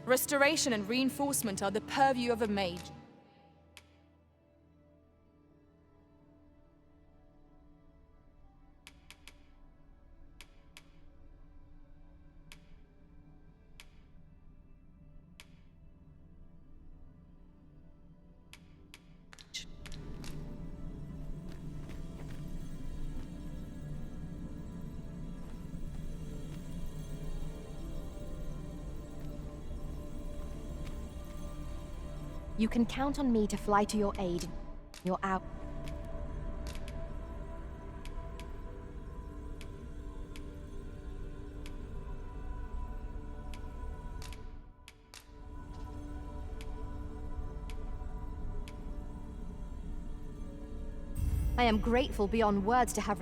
Restoration and reinforcement are the purview of a mage. You can count on me to fly to your aid. You're out. I am grateful beyond words to have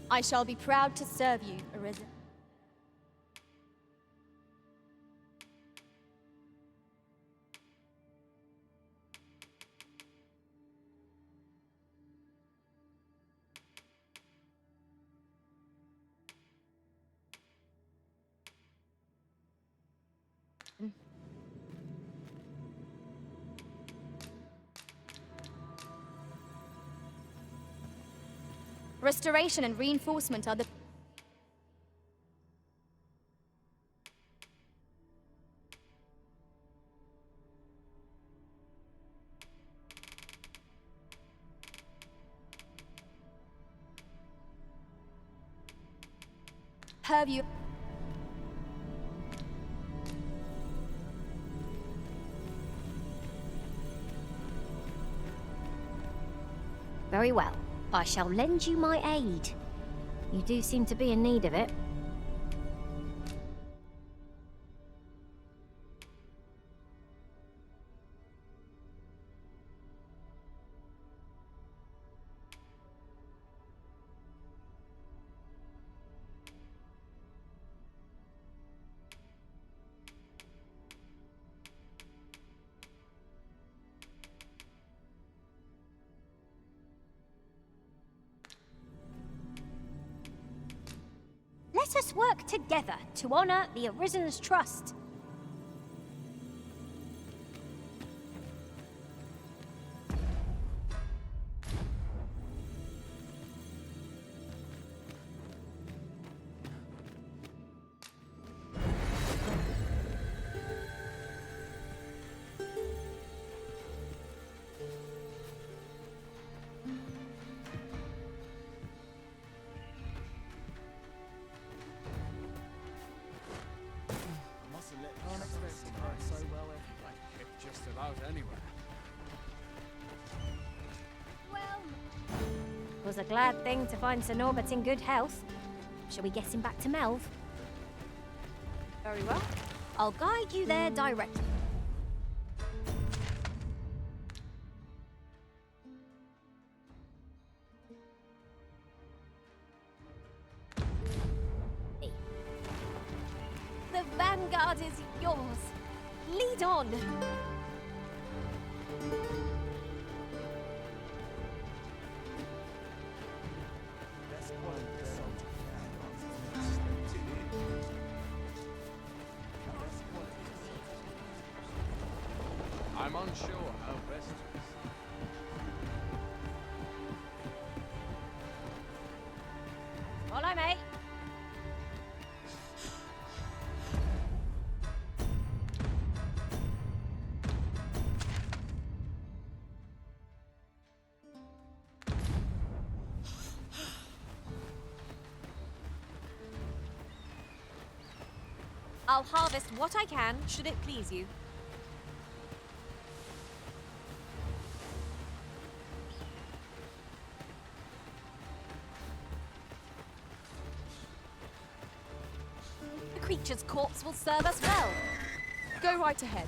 I shall be proud to serve you, Arisen. Restoration and reinforcement are the... Purview... Very well. I shall lend you my aid. You do seem to be in need of it. Let us work together to honor the Arisen's trust. Just about anywhere. Well, it was a glad thing to find Sir Norbert in good health. Shall we get him back to Melv? Very well. I'll guide you there directly. The vanguard is yours. Lead on. I'm unsure how best to Follow me. I'll harvest what I can, should it please you. The creature's corpse will serve us well. Go right ahead.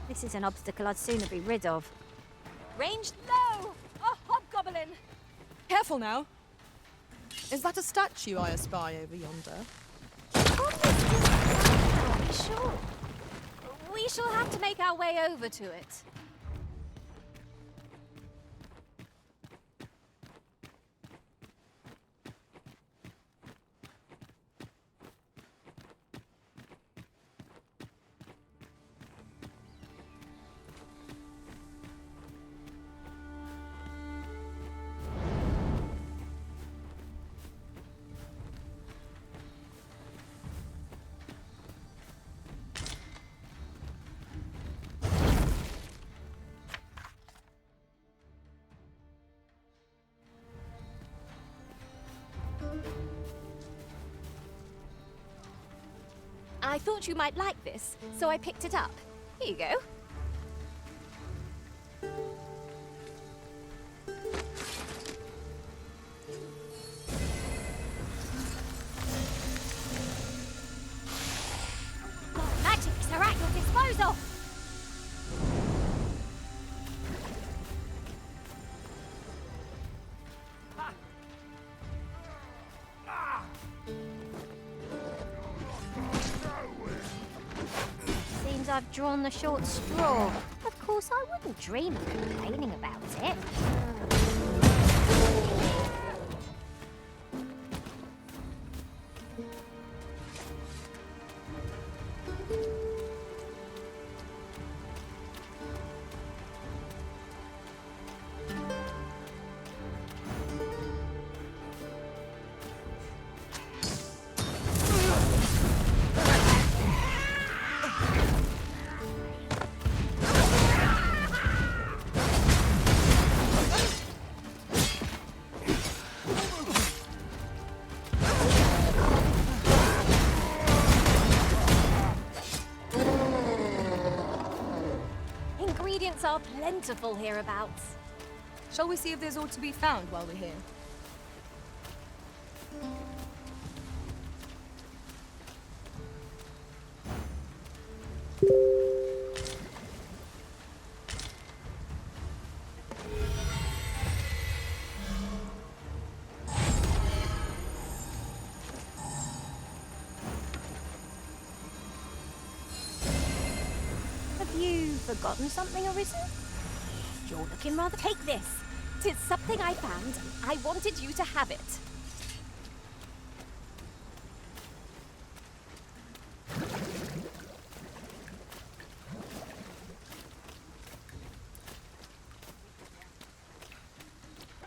This is an obstacle I'd sooner be rid of. Ranged low! A hobgoblin! Careful now. Is that a statue I espy over yonder? Sure. We shall have to make our way over to it. I thought you might like this, so I picked it up. Here you go. Magics are at your disposal. Seems I've drawn the short straw. Of course, I wouldn't dream of complaining about it. Ingredients are plentiful hereabouts. Shall we see if there's aught to be found while we're here? Have you forgotten something, Arisen? You're looking rather... Take this. Tis something I found. I wanted you to have it.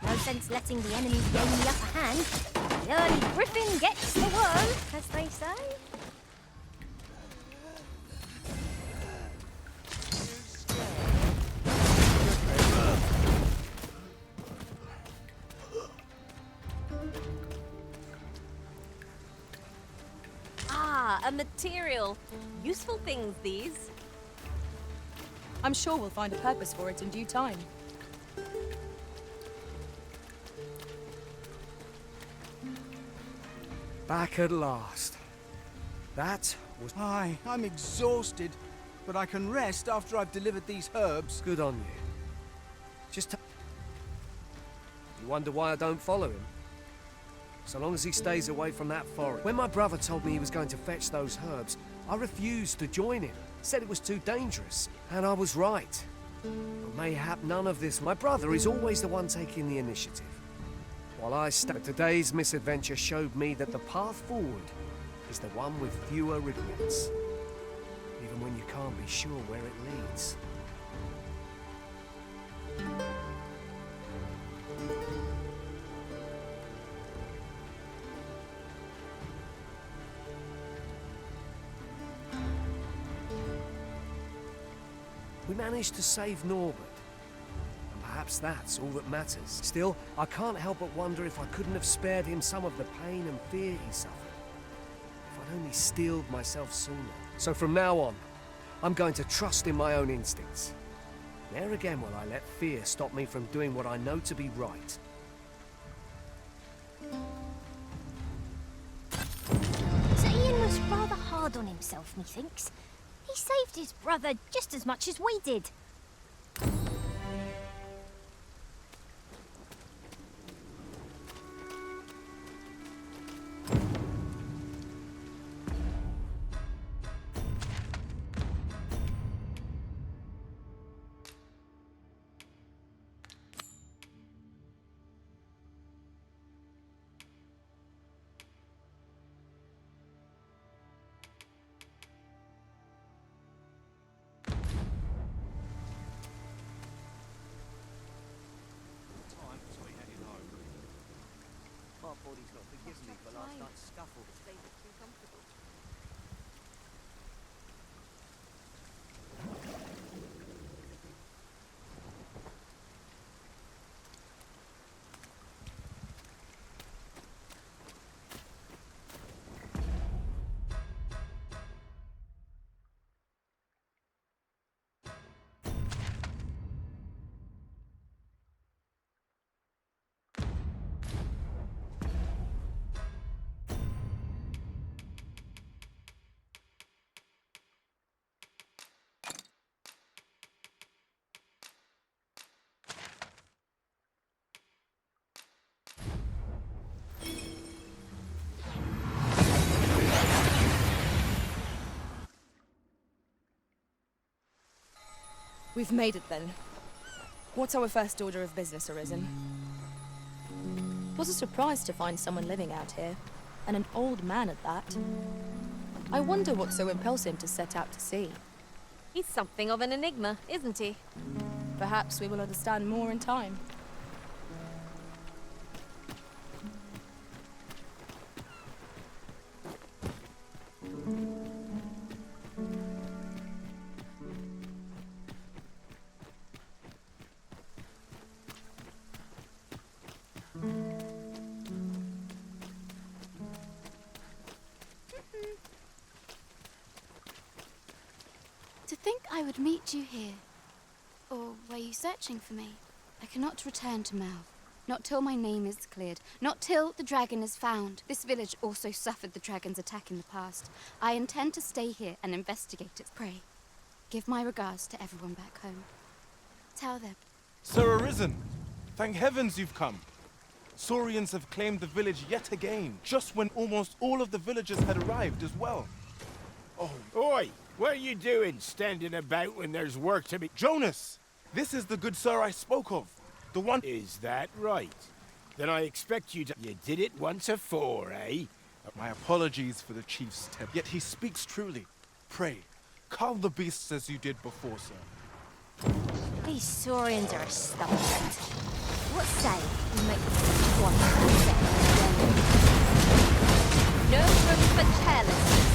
No sense letting the enemy gain the upper hand. The early griffin gets the worm, as they say. A material. Useful things, these. I'm sure we'll find a purpose for it in due time. Back at last. That was... Aye, I'm exhausted, but I can rest after I've delivered these herbs. Good on you. Just You wonder why I don't follow him? So long as he stays away from that forest. When my brother told me he was going to fetch those herbs, I refused to join him. Said it was too dangerous. And I was right. But mayhap none of this... My brother is always the one taking the initiative. While I stand... Today's misadventure showed me that the path forward is the one with fewer regrets. Even when you can't be sure where it leads. We managed to save Norbert. And perhaps that's all that matters. Still, I can't help but wonder if I couldn't have spared him some of the pain and fear he suffered. If I'd only steeled myself sooner. So from now on, I'm going to trust in my own instincts. Ne'er again will I let fear stop me from doing what I know to be right. So Ian was rather hard on himself, methinks. He saved his brother just as much as we did. Body's not forgiven me for last night's scuffle. Stayed too comfortable. We've made it then. What's our first order of business, Arisen? It was a surprise to find someone living out here, and an old man at that. I wonder what so impels him to set out to sea. He's something of an enigma, isn't he? Perhaps we will understand more in time. To think I would meet you here. Or were you searching for me? I cannot return to Melv. Not till my name is cleared. Not till the dragon is found. This village also suffered the dragon's attack in the past. I intend to stay here and investigate it. Pray, give my regards to everyone back home. Tell them. Sir Arisen, thank heavens you've come. Saurians have claimed the village yet again, just when almost all of the villagers had arrived as well. Oh, oi! What are you doing, standing about when there's work to be— Jonas! This is the good sir I spoke of. The one— Is that right? Then I expect you to— You did it once afore, eh? My apologies for the chief's temper, yet he speaks truly. Pray, calm the beasts as you did before, sir. These Saurians are a stubborn lot. What say we make one No room for carelessness.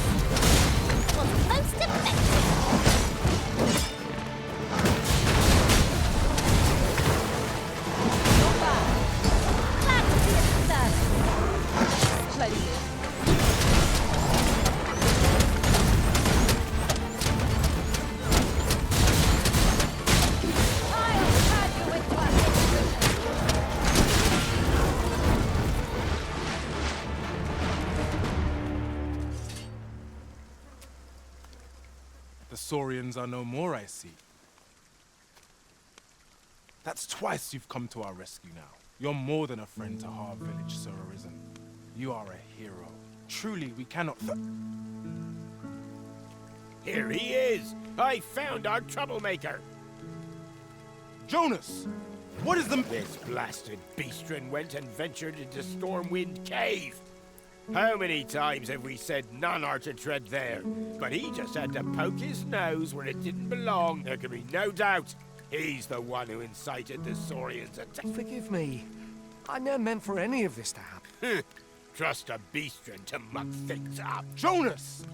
Was close to vexing. Not bad. Glad to be of service. Splendid. The Saurians are no more, I see. That's twice you've come to our rescue now. You're more than a friend to Har Village, Sir Arisen. You are a hero. Truly, we cannot Here he is! I found our troublemaker! Jonas! What is the— This blasted beastren went and ventured into Stormwind Cave! How many times have we said none are to tread there? But he just had to poke his nose where it didn't belong. There can be no doubt he's the one who incited the Saurians' attack. Forgive me. I never meant for any of this to happen. Trust a beastren to muck things up. Jonas!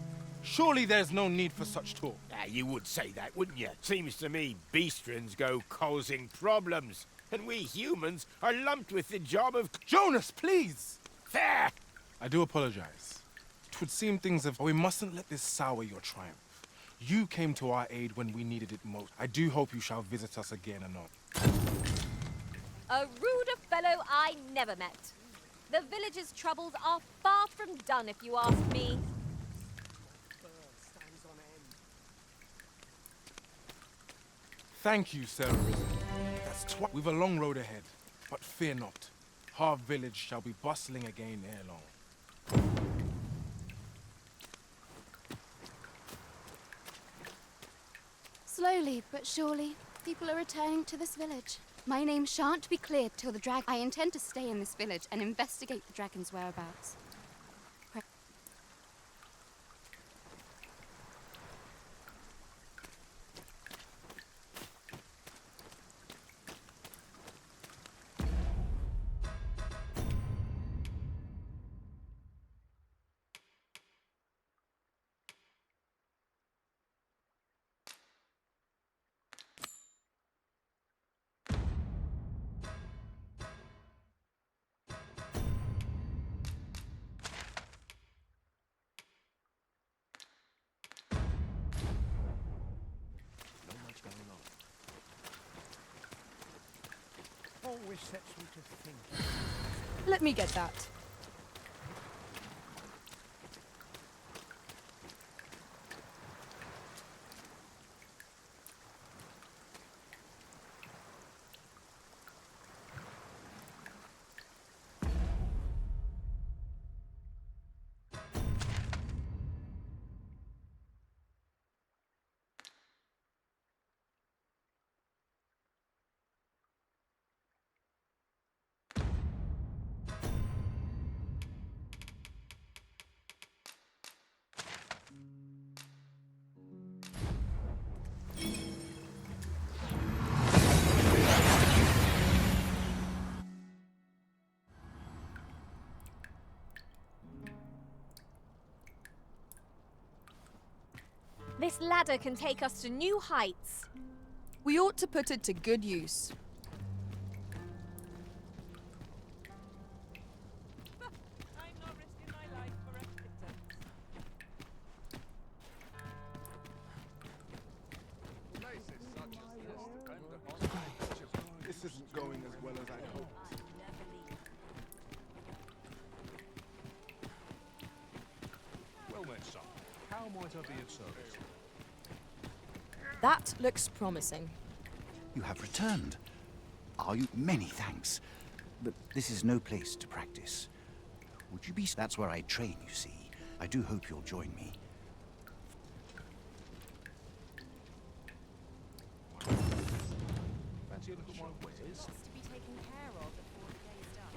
Surely there's no need for such talk. You would say that, wouldn't you? Seems to me beastrens go causing problems, and we humans are lumped with the job of— Jonas, please! There! I do apologize. 'Twould seem things have— We mustn't let this sour your triumph. You came to our aid when we needed it most. I do hope you shall visit us again anon. A ruder fellow I never met. The village's troubles are far from done, if you ask me. Thank you, Sir Arisen. That's We've a long road ahead, but fear not. Har Village shall be bustling again ere long. Slowly but surely, people are returning to this village. My name shan't be cleared till the dragon— I intend to stay in this village and investigate the dragon's whereabouts. Always sets me to think. Let me get that. This ladder can take us to new heights. We ought to put it to good use. This isn't going as well as I hoped. Well met, son. How might I be of service? That looks promising. You have returned. Are you? Many thanks. But this is no place to practice. Would you be? That's where I train, you see. I do hope you'll join me. Fancy a look at my wares? To be taken care of before the day's done.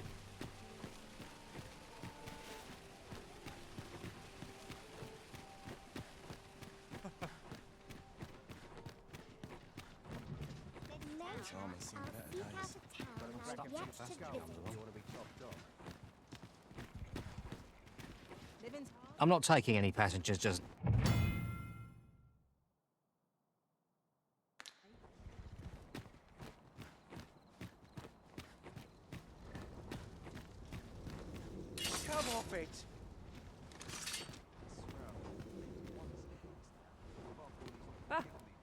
I'm not taking any passengers, just... Come off it!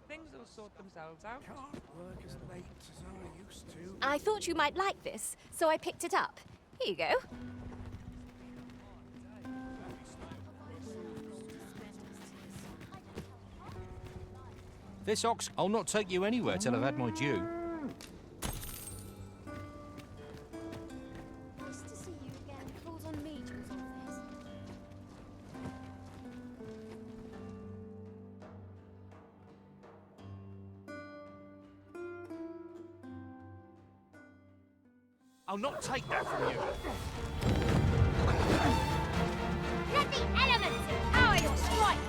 Things will sort themselves out. Can't work as late as I used to. I thought you might like this, so I picked it up. Here you go. This ox... I'll not take you anywhere till I've had my due. Nice to see you again. Calls on me to resolve this. I'll not take that from you. Let the elements empower your strikes!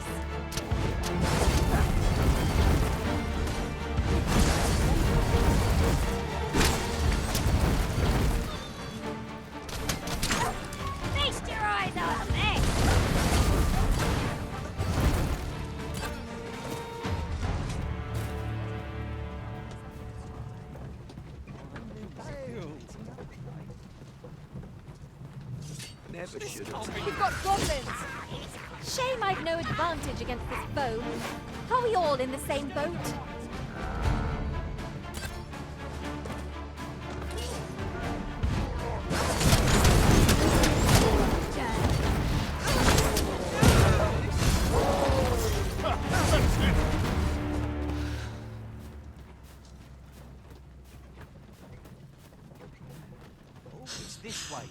Feast your eyes on me! Never should have. We've got goblins! Shame I've no advantage against this foe. Are we all in the same boat? It's this way.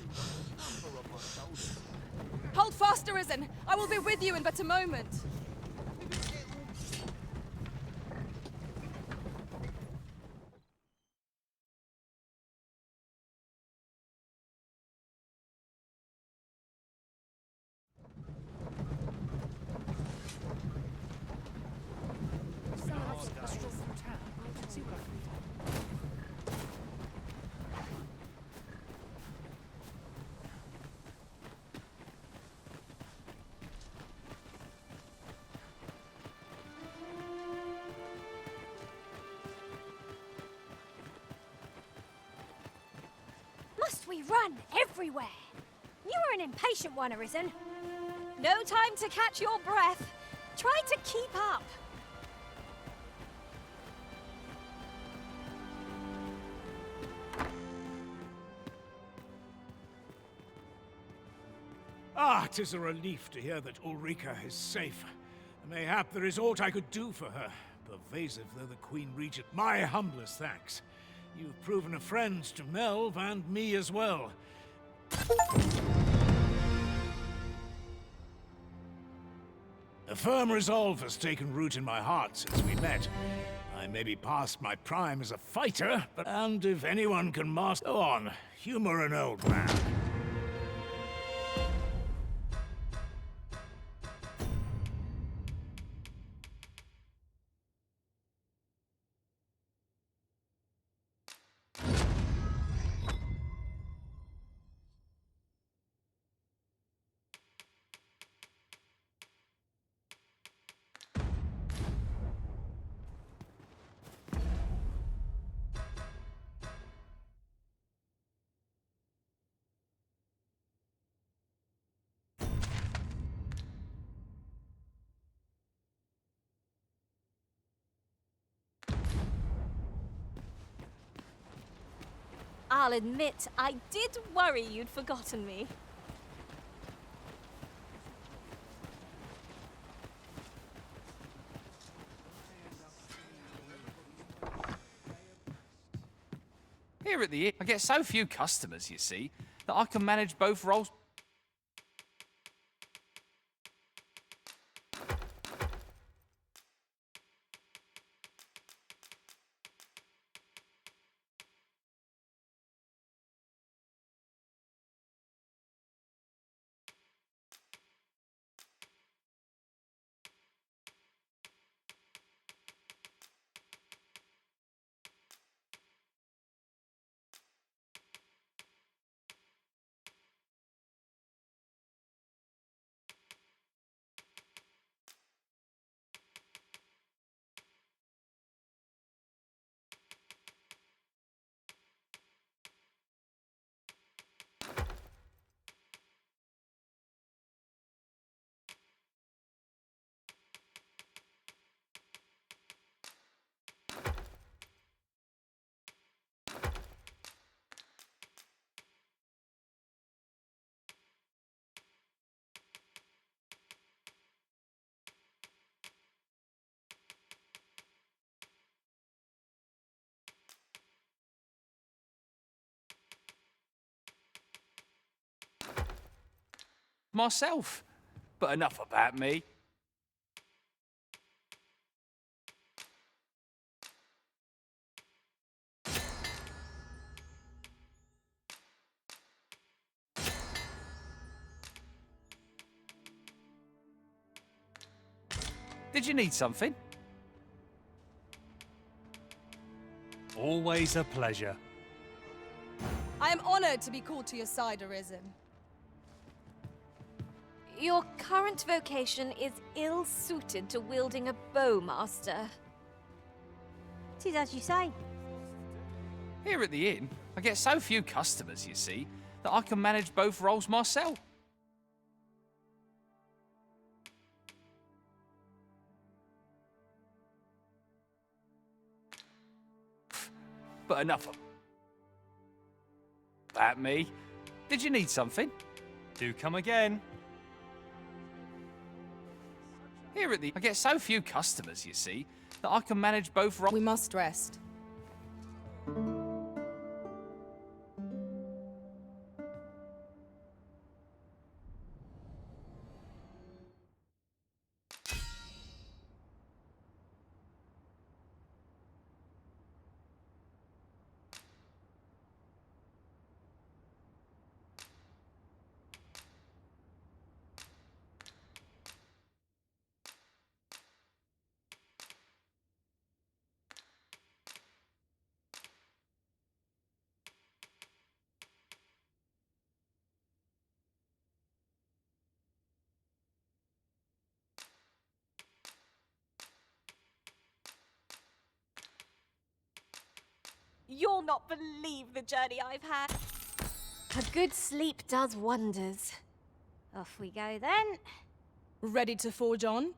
Hold fast, Arisen! I will be with you in but a moment. Must we run everywhere? You are an impatient one, Arisen. No time to catch your breath. Try to keep up. Ah, 'tis a relief to hear that Ulrika is safe. Mayhap there is aught I could do for her, pervasive though the Queen Regent. My humblest thanks. You've proven a friend to Melv and me as well. A firm resolve has taken root in my heart since we met. I may be past my prime as a fighter, and if anyone can master... Go on, humor an old man. I'll admit, I did worry you'd forgotten me. Here at the inn, I get so few customers, you see, that I can manage both roles. Myself. But enough about me. Did you need something? Always a pleasure. I am honored to be called to your side, Arisen. Your current vocation is ill-suited to wielding a bowmaster. 'Tis as you say. Here at the inn, I get so few customers, you see, that I can manage both roles myself. But enough about me. Did you need something? Do come again. Here at the... I get so few customers, you see, that I can manage both roles. We must rest. You'll not believe the journey I've had. A good sleep does wonders. Off we go then. Ready to forge on?